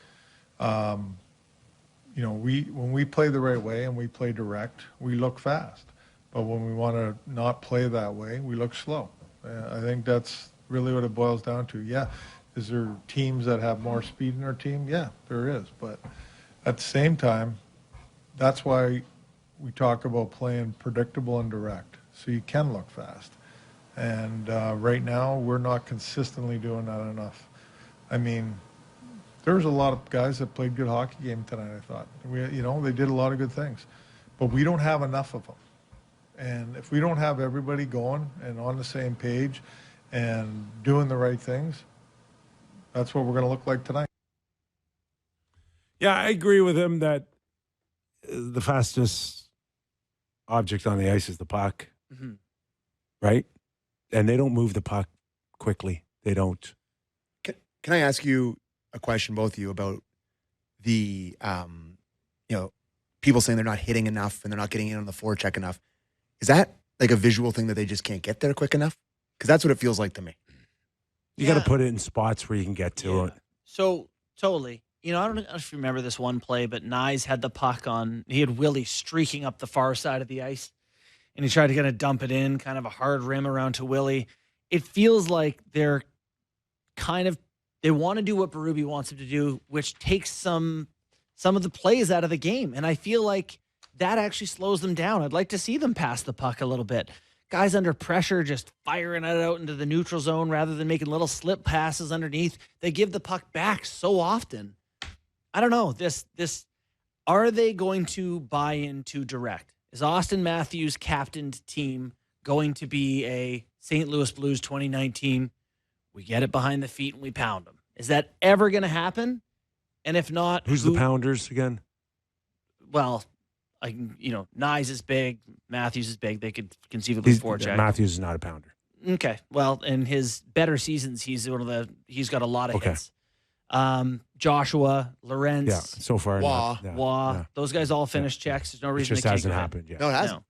when we play the right way and we play direct, we look fast. But when we want to not play that way, we look slow. I think that's really what it boils down to. Yeah. Is there teams that have more speed in our team? Yeah, there is. But at the same time, that's why we talk about playing predictable and direct, so you can look fast. And right now, we're not consistently doing that enough. I mean, there's a lot of guys that played good hockey game tonight, I thought. They did a lot of good things. But we don't have enough of them. And if we don't have everybody going and on the same page and doing the right things, that's what we're going to look like tonight. Yeah, I agree with him that the fastest object on the ice is the puck, right? And they don't move the puck quickly. They don't. Can I ask you a question, both of you, about the, people saying they're not hitting enough and they're not getting in on the forecheck enough? Is that like a visual thing that they just can't get there quick enough? Because that's what it feels like to me. You got to put it in spots where you can get to it. So, totally. I don't know if you remember this one play, but Nyes had the puck on. He had Willie streaking up the far side of the ice, and he tried to kind of dump it in, kind of a hard rim around to Willie. It feels like they want to do what Berube wants them to do, which takes some of the plays out of the game. And I feel like that actually slows them down. I'd like to see them pass the puck a little bit. Guys under pressure just firing it out into the neutral zone rather than making little slip passes underneath. They give the puck back so often. I don't know. Are they going to buy into direct? Is Austin Matthews' captained team going to be a St. Louis Blues 2019? We get it behind the feet and we pound them. Is that ever going to happen? And if not, who's the Pounders again? Well, Nyes is big, Matthews is big. They could conceivably forecheck. Matthews is not a pounder. Okay, well, in his better seasons, he's got a lot of hits. Joshua, Lorenz, so far, Waugh, those guys all finished checks. There's no reason it just hasn't happened yet. No, it hasn't.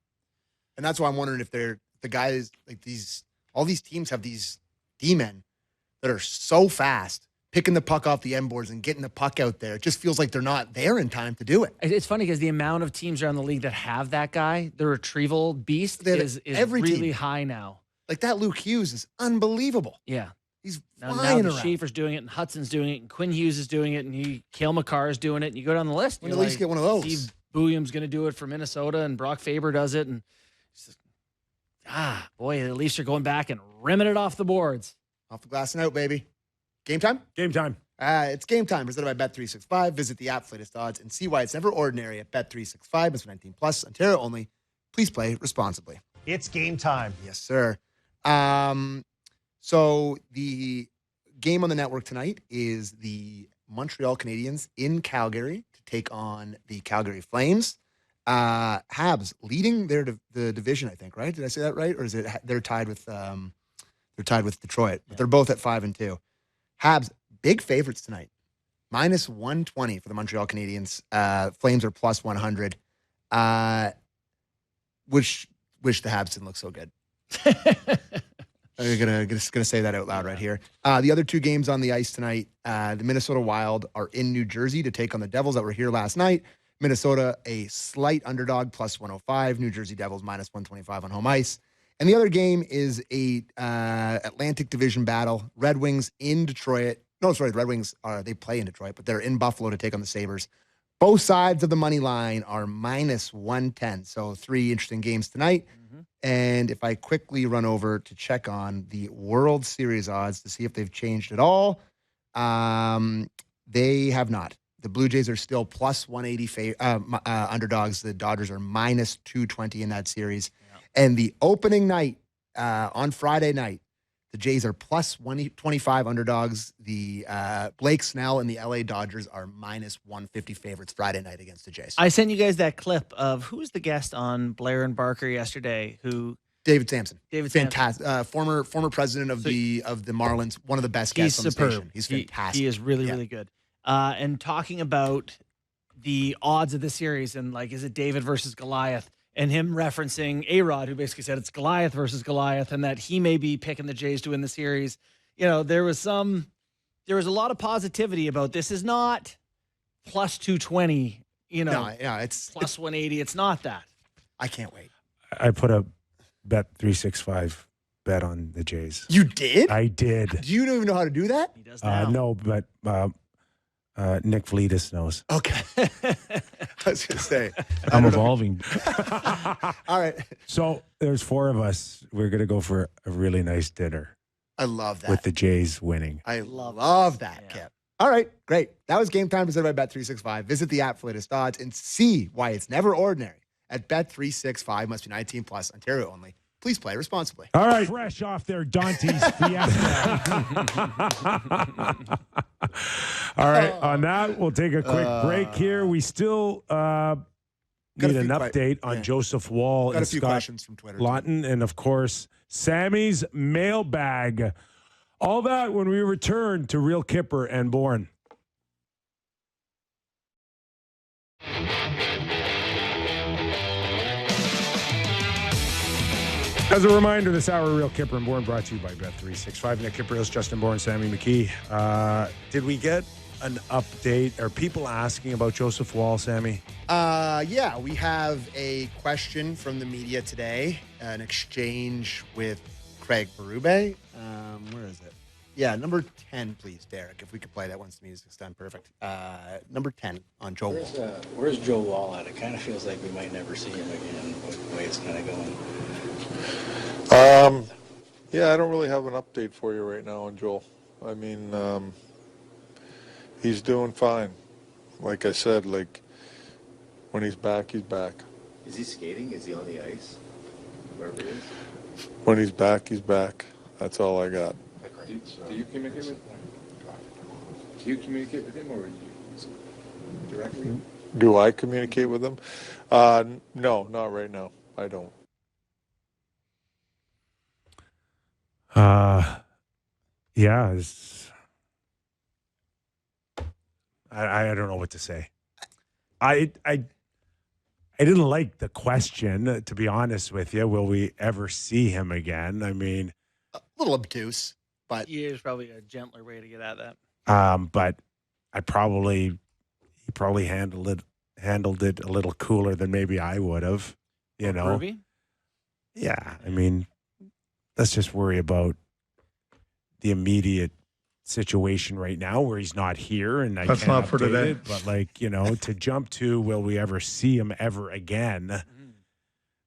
And that's why I'm wondering if they're the guys like all these teams have these D-men that are so fast, picking the puck off the end boards and getting the puck out there. It just feels like they're not there in time to do it. It's funny because the amount of teams around the league that have that guy, the retrieval beast, is really high now. Like that Luke Hughes is unbelievable. Yeah. He's now flying around. Schaefer's doing it, and Hudson's doing it, and Quinn Hughes is doing it, and Cale Makar is doing it, and you go down the list. When at least get one of those. Steve Bouillam's going to do it for Minnesota, and Brock Faber does it. And boy, at least you're going back and rimming it off the boards. Off the glass and out, baby. Game time? Game time. It's game time presented by Bet365. Visit the app for latest odds and see why it's never ordinary at Bet365. It's 19 plus, Ontario only. Please play responsibly. It's game time. Yes, sir. So the game on the network tonight is the Montreal Canadiens in Calgary to take on the Calgary Flames. Habs leading the division, I think, right? Did I say that right? Or is it they're tied with Detroit, but they're both at 5-2. Habs big favorites tonight. Minus 120 for the Montreal Canadiens. Flames are plus 100. Wish the Habs didn't look so good. I'm gonna say that out loud right here. The other two games on the ice tonight, the Minnesota Wild are in New Jersey to take on the Devils that were here last night. Minnesota, a slight underdog, plus 105. New Jersey Devils, minus 125 on home ice. And the other game is a Atlantic Division battle. Red Wings in Detroit. No, sorry, Red Wings they play in Detroit, but they're in Buffalo to take on the Sabres. Both sides of the money line are minus 110. So 3 interesting games tonight. Mm-hmm. And if I quickly run over to check on the World Series odds to see if they've changed at all, they have not. The Blue Jays are still plus 180 underdogs. The Dodgers are minus 220 in that series. Yeah. And the opening night on Friday night, the Jays are plus 125 underdogs. The Blake Snell and the LA Dodgers are minus 150 favorites Friday night against the Jays. I sent you guys that clip of who was the guest on Blair and Barker yesterday. David Sampson. Fantastic. Former president of the Marlins. One of the best guests on the station. He's fantastic. He is really good. And talking about the odds of the series and is it David versus Goliath? And him referencing A-Rod, who basically said it's Goliath versus Goliath, and that he may be picking the Jays to win the series. There was a lot of positivity about this. Is not plus 220. It's plus 180. It's not that. I can't wait. I put a Bet365 bet on the Jays. You did? I did. Do you even know how to do that? He does now. No, but Nick Vlitis knows. Okay. I was going to say. I'm evolving. All right. So there's 4 of us. We're going to go for a really nice dinner. I love that. With the Jays winning. I love that, Kip. All right, great. That was Game Time presented by Bet365. Visit the app for latest odds and see why it's never ordinary at Bet365. Must be 19 plus, Ontario only. Please play responsibly. All right. Fresh off their Dante's Fiesta. All right. On that, we'll take a quick break here. We still need an update on Joseph Woll and Scott few questions from Twitter. Lawton, and, of course, Sammy's mailbag. All that when we return to Real Kyper and Bourne. As a reminder, this hour of Real Kyper and Bourne brought to you by Bet365. Nick Kypreos, Justin Bourne, Sammy McKee. Did we get an update? Are people asking about Joseph Woll, Sammy? Yeah, we have a question from the media today, an exchange with Craig Berube. Where is it? Yeah, number 10, please, Derek. If we could play that once the music's done, perfect. Number 10 on Joe Woll. Where's Joe Woll at? It kind of feels like we might never see him again, the way it's kind of going. Yeah, I don't really have an update for you right now on Joel. I mean, he's doing fine. Like I said, when he's back, he's back. Is he skating? Is he on the ice? Wherever he is? When he's back, he's back. That's all I got. Do you communicate with him or you directly? Do I communicate with him? No, not right now. I don't. Yeah, I don't know what to say. I didn't like the question, to be honest with you. Will we ever see him again? I mean, a little obtuse, but there's probably a gentler way to get at that. But he probably handled it a little cooler than maybe I would have. You know, Ruby? Yeah. I mean, let's just worry about the immediate situation right now where he's not here, and I That's can't not for update today. it, but like, you know, to jump to will we ever see him ever again?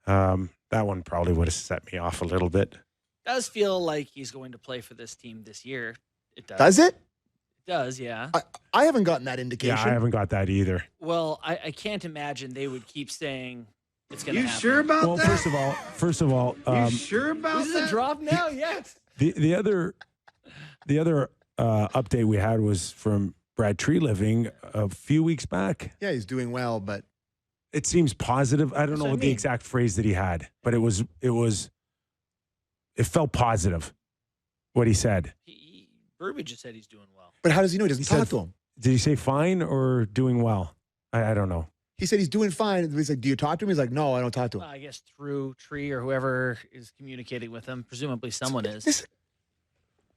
That one probably would have set me off a little bit. Does feel like he's going to play for this team this year. It does. Does it? It does, yeah. I haven't gotten that indication. Yeah, I haven't got that either. Well, I can't imagine they would keep saying it's going to happen. Sure about Well, that? first of all, You sure about This is that? a drop now? Yes. the other update we had was from Brad Treliving a few weeks back. Yeah, he's doing well, but It seems positive. I don't That's know what I what the mean. exact phrase that he had, but it felt positive what he said. Burby just said he's doing well. but how does he know? He doesn't talk to him. Did he say fine or doing well? I don't know. He said he's doing fine. He's like, do you talk to him? He's like, no, I don't talk to him. I guess through Tree or whoever is communicating with him. Presumably someone is.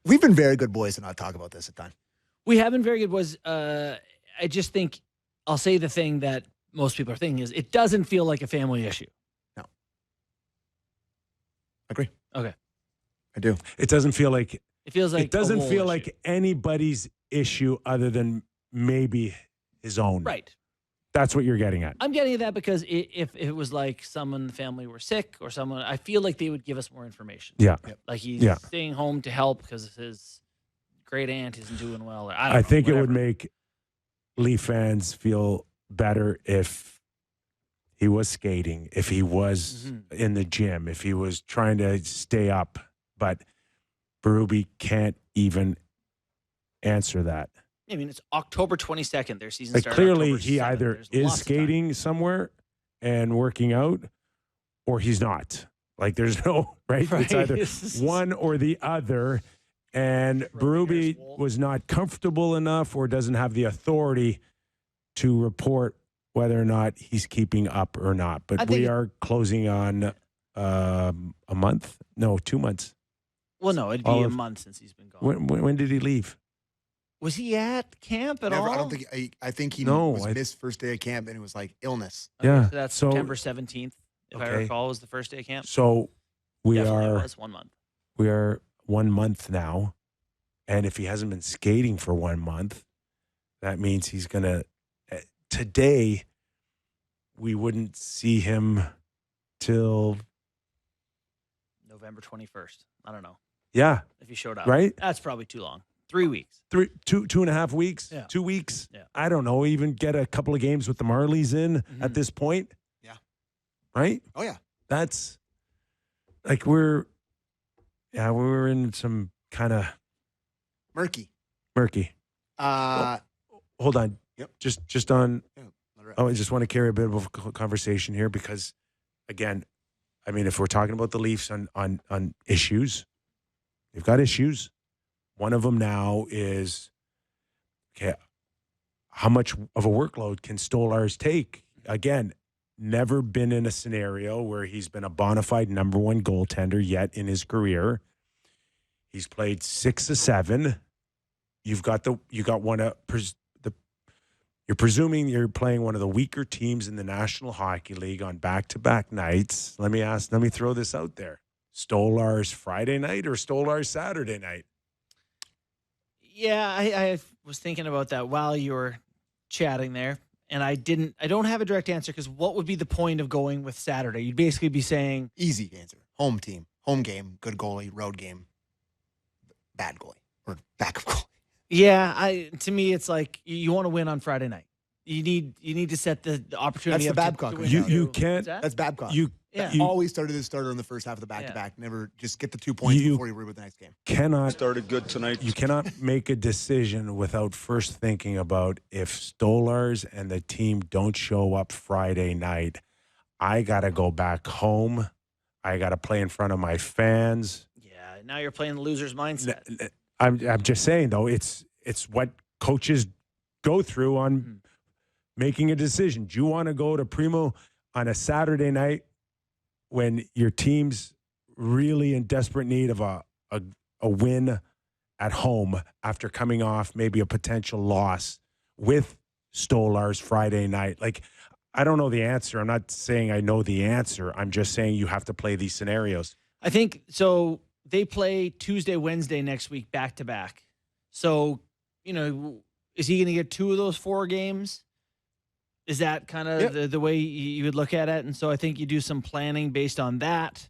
We've been very good boys to not talk about this a ton. We have been very good. I just think I'll say the thing that most people are thinking is it doesn't feel like a family issue. No. Agree. Okay. I do. It doesn't feel like It feels like it doesn't a Woll feel issue. like anybody's issue other than maybe his own. Right. That's what you're getting at. I'm getting at that because if it was like someone in the family were sick or someone, I feel like they would give us more information. Yeah. Like he's Yeah. staying home to help because his great aunt isn't doing well. Or I think it would whatever. make Leaf fans feel better if he was skating, if he was Mm-hmm. in the gym, if he was trying to stay up. But Berube can't even answer that. I mean, it's October 22nd. Their season Like started. clearly, October he 7th. either There's is lots of time. skating somewhere and working out, or he's not. Like there's no right. It's Right. either one or the other. And Berube was not comfortable enough, or doesn't have the authority to report whether or not he's keeping up or not. I But think we it- are closing on a month. No, 2 months. Well, no, it'd be All a of- month since he's been gone. When did he leave? Was he at camp at all? I don't think. I think he No, was I- missed first day of camp, and it was like illness. Okay, Yeah, so that's so- September 17th, if I Okay. recall, was the first day of camp. So we Definitely are. was 1 month. We are 1 month now. And if he hasn't been skating for 1 month, that means he's going to. Today, we wouldn't see him till. November 21st. I don't know Yeah. if he showed up. Right? That's probably too long. 3 weeks. 2.5 weeks, Yeah. 2 weeks. Yeah. I don't know. Even get a couple of games with the Marlies in Mm-hmm. at this point. Yeah. Right? Oh yeah. That's like we're in some kind of Murky. murky. Hold on. Yep. Just on. Yeah, let her out. Oh, I just want to carry a bit of a conversation here because, again, I mean, if we're talking about the Leafs on issues, they've got issues. One of them now is, okay, how much of a workload can Stolarz take? Again, never been in a scenario where he's been a bona fide number one goaltender yet in his career. He's played 6 of 7. You got one of you're presuming you're playing one of the weaker teams in the National Hockey League on back-to-back nights. Let me throw this out there. Stolarz Friday night or Stolarz Saturday night? Yeah, I was thinking about that while you were chatting there, and I don't have a direct answer because what would be the point of going with Saturday? You'd basically be saying Easy answer. Home team. Home game. Good goalie. Road game. Bad goalie. Or backup goalie. yeah. To me, it's like you want to win on Friday night. You need to set the opportunity. That's the up to Babcock win right now. You too. can't. What's that? That's Babcock. Yeah. Always started his starter in the first half of the back-to-back. Never just get the 2 points You- before you worry about the next game. Cannot Started good tonight. You cannot make a decision without first thinking about if Stolarz and the team don't show up Friday night. I got to go back home. I got to play in front of my fans. Yeah. Now you're playing the loser's mindset. I'm just saying though, it's what coaches go through on making a decision. Do you want to go to Primo on a Saturday night when your team's really in desperate need of a win at home after coming off maybe a potential loss with Stolarz Friday night? Like, I don't know the answer. I'm not saying I know the answer. I'm just saying you have to play these scenarios. I think so. They play Tuesday, Wednesday next week back to back. So, is he going to get 2 of those 4 games? Is that kind of the way you would look at it? And so I think you do some planning based on that.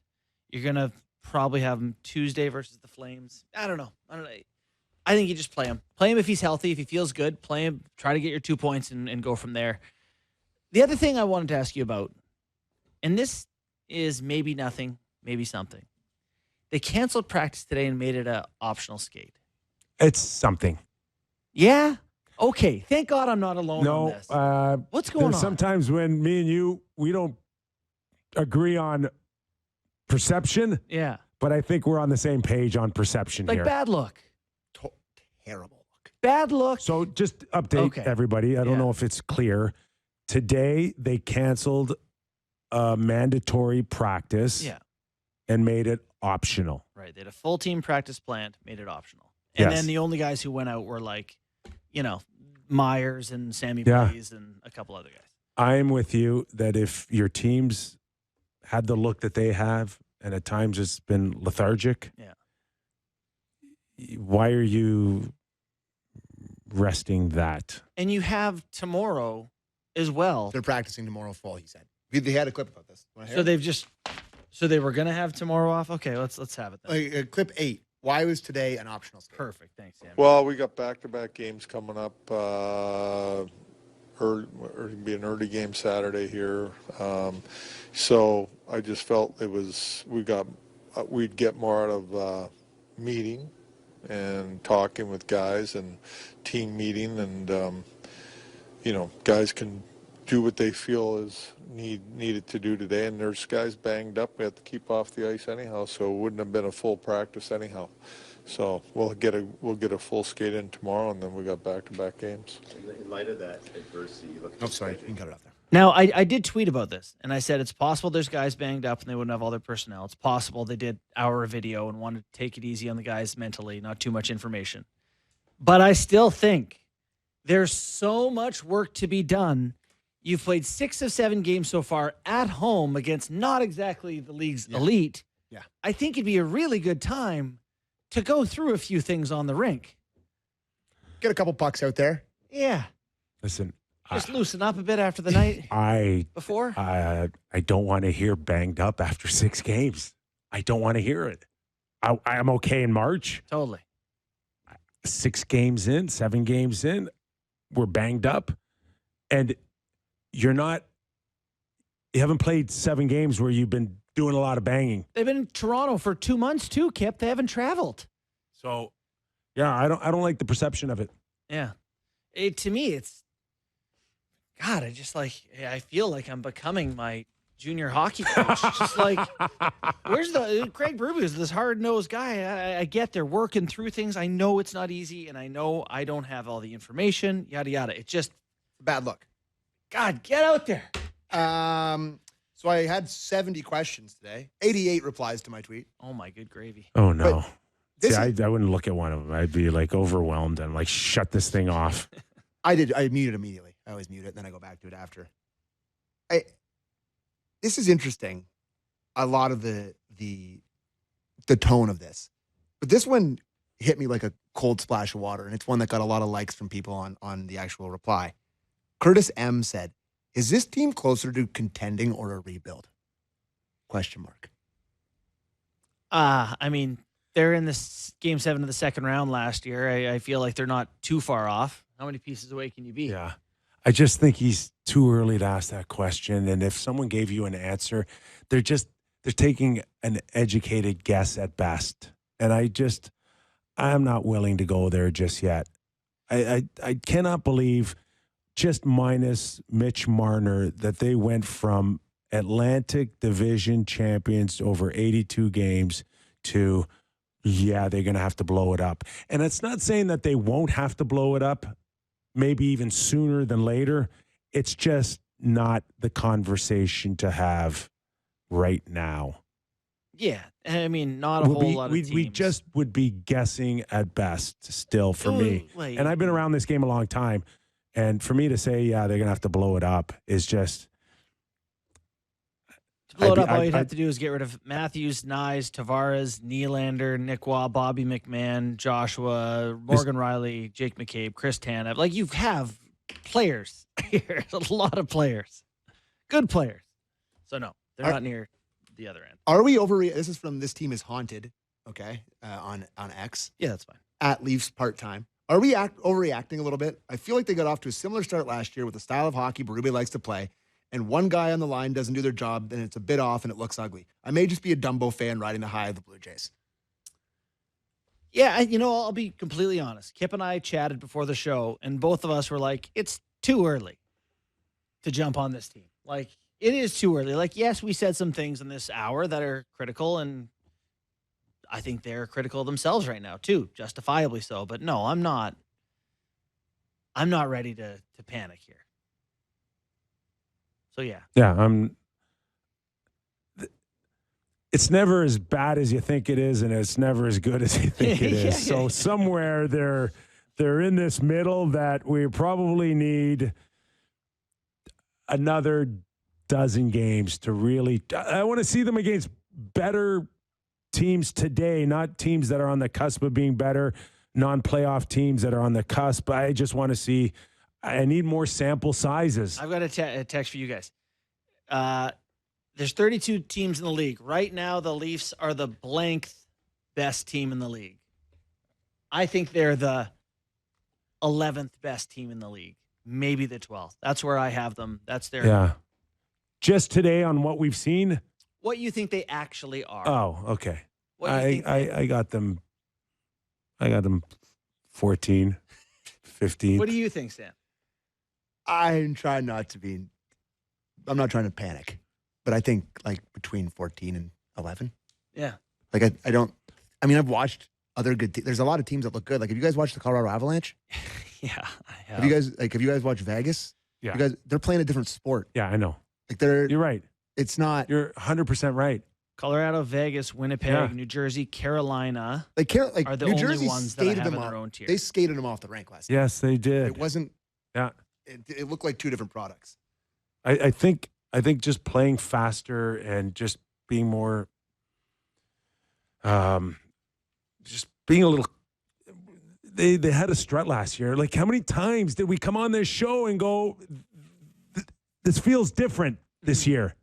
You're going to probably have him Tuesday versus the Flames. I don't know. I think you just play him. Play him if he's healthy, if he feels good. Play him, try to get your 2 points and go from there. The other thing I wanted to ask you about, and this is maybe nothing, maybe something. They canceled practice today and made it an optional skate. It's something. Yeah? Okay. Thank God I'm not alone on this. What's going on? Sometimes when me and you, we don't agree on perception. Yeah. But I think we're on the same page on perception here. Like bad look. Terrible look. Bad look. So just update everybody. I don't know if it's clear. Today, they canceled a mandatory practice and made it optional. Right. They had a full team practice planned, made it optional. And Yes. then the only guys who went out were like, Myers and Sammy Blaze and a couple other guys. I'm with you that if your teams had the look that they have, and at times it's been lethargic, why are you resting that? And you have tomorrow as well. They're practicing tomorrow fall, he said. They had a clip about this. So they were going to have tomorrow off? Okay, let's have it then. Clip 8. Why was today an optional skate? Perfect. Thanks, Sam. Well, we got back-to-back games coming up. It'd be an early game Saturday here. So I just felt we'd get more out of meeting and talking with guys and team meeting, and guys can do what they feel is needed to do today. And there's guys banged up. We have to keep off the ice anyhow, so it wouldn't have been a full practice anyhow. So we'll get a full skate in tomorrow, and then we got back-to-back games. In light of that adversity, sorry, you can cut it off there. Now, I did tweet about this, and I said it's possible there's guys banged up and they wouldn't have all their personnel. It's possible they did hour video and wanted to take it easy on the guys mentally, not too much information. But I still think there's so much work to be done. You've played 6 of 7 games so far at home against not exactly the league's elite. Yeah. I think it'd be a really good time to go through a few things on the rink. Get a couple pucks out there. Yeah. Listen. Just loosen up a bit after the night before. I don't want to hear banged up after 6 games. I don't want to hear it. I'm okay in March. Totally. 6 games in, 7 games in, we're banged up. And you haven't played 7 games where you've been doing a lot of banging. They've been in Toronto for 2 months too, Kip. They haven't traveled. So, yeah, I don't like the perception of it. Yeah. To me, it's God, I feel like I'm becoming my junior hockey coach. Just like, where's Craig Berube is this hard-nosed guy. I get they're working through things. I know it's not easy, and I know I don't have all the information, yada, yada. It's just bad luck. God, get out there. So I had 70 questions today. 88 replies to my tweet. Oh, my good gravy. Oh, no. See, I wouldn't look at one of them. I'd be like overwhelmed and like, shut this thing off. I did. I muted immediately. I always mute it, and then I go back to it after. This is interesting. A lot of the tone of this, but this one hit me like a cold splash of water, and it's one that got a lot of likes from people on the actual reply. Curtis M said, "Is this team closer to contending or a rebuild?" Question mark. I mean, they're in this game 7 of the second round last year. I feel like they're not too far off. How many pieces away can you be? Yeah. I just think he's too early to ask that question. And if someone gave you an answer, they're taking an educated guess at best. And I'm not willing to go there just yet. I cannot believe, just minus Mitch Marner, that they went from Atlantic Division champions over 82 games to, they're going to have to blow it up. And it's not saying that they won't have to blow it up, maybe even sooner than later. It's just not the conversation to have right now. Yeah. I mean, not a whole lot of teams. We just would be guessing at best still for me. Wait. And I've been around this game a long time. And for me to say, they're going to have to blow it up is just... To blow it up, all you'd have to do is get rid of Matthews, Nyes, Tavares, Nylander, Nick Waugh, Bobby McMahon, Joshua, Morgan Riley, Jake McCabe, Chris Tanev. Like, you have players here. A lot of players. Good players. So, no, they're not near the other end. Are we this is from This Team is Haunted, okay, on X. Yeah, that's fine. At Leafs part-time. Are we overreacting a little bit? I feel like they got off to a similar start last year with the style of hockey Berube likes to play, and one guy on the line doesn't do their job, then it's a bit off and it looks ugly. I may just be a Dumbo fan riding the high of the Blue Jays. Yeah, I'll be completely honest. Kip and I chatted before the show, and both of us were like, it's too early to jump on this team. Like, it is too early. Like, yes, we said some things in this hour that are critical, and I think they're critical themselves right now, too, justifiably so. But no, I'm not ready to panic here. So, yeah. Yeah, it's never as bad as you think it is, and it's never as good as you think it is. So somewhere they're in this middle that we probably need another dozen games to really. I want to see them against better teams today, not teams that are on the cusp of being better, non-playoff teams that are on the cusp. I just want to see. I need more sample sizes. I've got a text for you guys. There's 32 teams in the league. Right now, the Leafs are the blank best team in the league. I think they're the 11th best team in the league, maybe the 12th. That's where I have them. That's their. Yeah. Just today on what we've seen. What you think they actually are? Oh, okay. I got them. I got them 14, 15. What do you think, Sam? I'm trying not to be. I'm not trying to panic, but I think like between 14 and 11. Yeah. Like I don't. I mean, I've watched other good. There's a lot of teams that look good. Like, have you guys watched the Colorado Avalanche? Yeah, I have. Have you guys watched Vegas? Yeah. They're playing a different sport. Yeah, I know. Like you're right. It's not. You're 100% right. Colorado, Vegas, Winnipeg, New Jersey, Carolina. Are the New New only Jersey ones that I have in off. their own tier. They skated them off the rink last night. Yes, they did. It wasn't. Yeah. It looked like two different products. I think just playing faster and just being more, just being a little. They had a strut last year. Like, how many times did we come on this show and go, this feels different this year?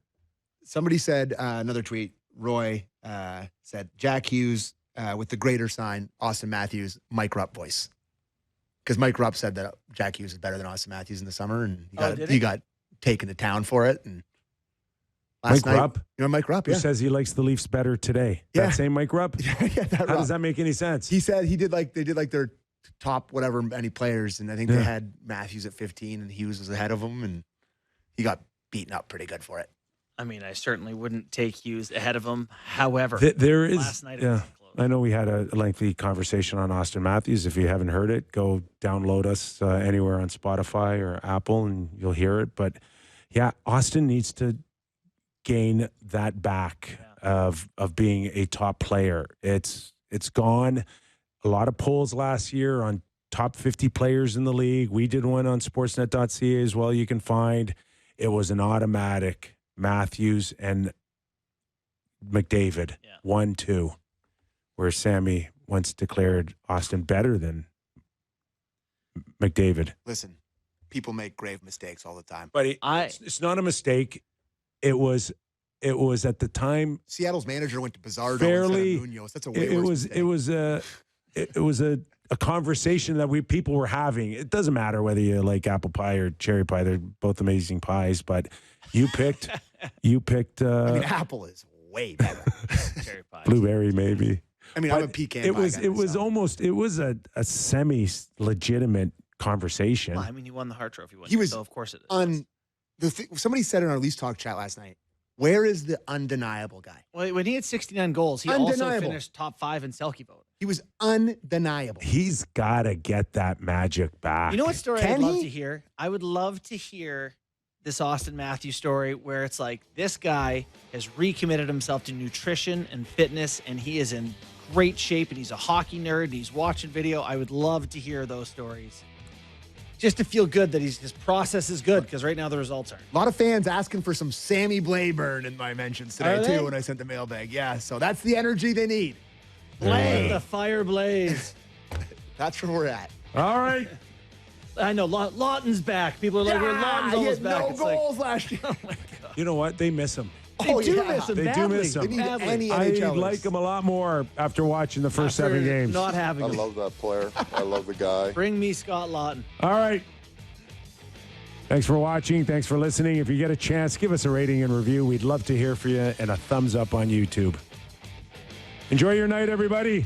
Somebody said, another tweet, Roy said, Jack Hughes with the greater sign, Austin Matthews, Mike Rupp voice. Because Mike Rupp said that Jack Hughes is better than Austin Matthews in the summer, and he got taken to town for it. And last night, Rupp? You know Mike Rupp, Who says he likes the Leafs better today? Yeah. That same Mike Rupp? How does that make any sense? He said they did like their top whatever many players, and I think they had Matthews at 15, and Hughes was ahead of him, and he got beaten up pretty good for it. I mean, I certainly wouldn't take Hughes ahead of him. However, there is. Last night I know we had a lengthy conversation on Austin Matthews. If you haven't heard it, go download us anywhere on Spotify or Apple, and you'll hear it. But yeah, Austin needs to gain that back of being a top player. It's gone. A lot of polls last year on top 50 players in the league. We did one on Sportsnet.ca as well. You can find it was an automatic. Matthews and McDavid, 1-2, where Sammy once declared Austin better than McDavid. Listen, people make grave mistakes all the time. But it's not a mistake. It was at the time. Seattle's manager went to Bizarro fairly. instead of Munoz. That's a way worse mistake. It was a conversation that people were having. It doesn't matter whether you like apple pie or cherry pie; they're both amazing pies. But you picked. I mean, apple is way better. Cherry pie, blueberry maybe. I mean, I'm a pecan. It was a semi-legitimate conversation. Well, I mean, he won the Hart Trophy. So of course it is. Somebody said in our Leafs Talk chat last night, where is the undeniable guy? Well, when he had 69 goals, he also finished top 5 in Selke vote. He was undeniable. He's got to get that magic back. You know what story I'd love to hear? I would love to hear this Austin Matthews story where it's like this guy has recommitted himself to nutrition and fitness, and he is in great shape, and he's a hockey nerd, and he's watching video. I would love to hear those stories. just to feel good that his process is good, because right now the results aren't. A lot of fans asking for some Sammy Blaburn in my mentions today, Are they? too, when I sent the mailbag. Yeah, so that's the energy they need. Let the fire blaze. That's where we're at. All right. I know Lawton's back. People are like, "We're Lawton's he almost had back." no It's like, goals last year. oh my God. You know what? They miss him. They Oh, do yeah. miss him They do badly. miss him. They need Badly. any I NHLers. like him a lot more after watching the first After 7 games. Not having I him. love that player. I love the guy. Bring me Scott Lawton. All right. Thanks for watching. Thanks for listening. If you get a chance, give us a rating and review. We'd love to hear from you, and a thumbs up on YouTube. Enjoy your night, everybody.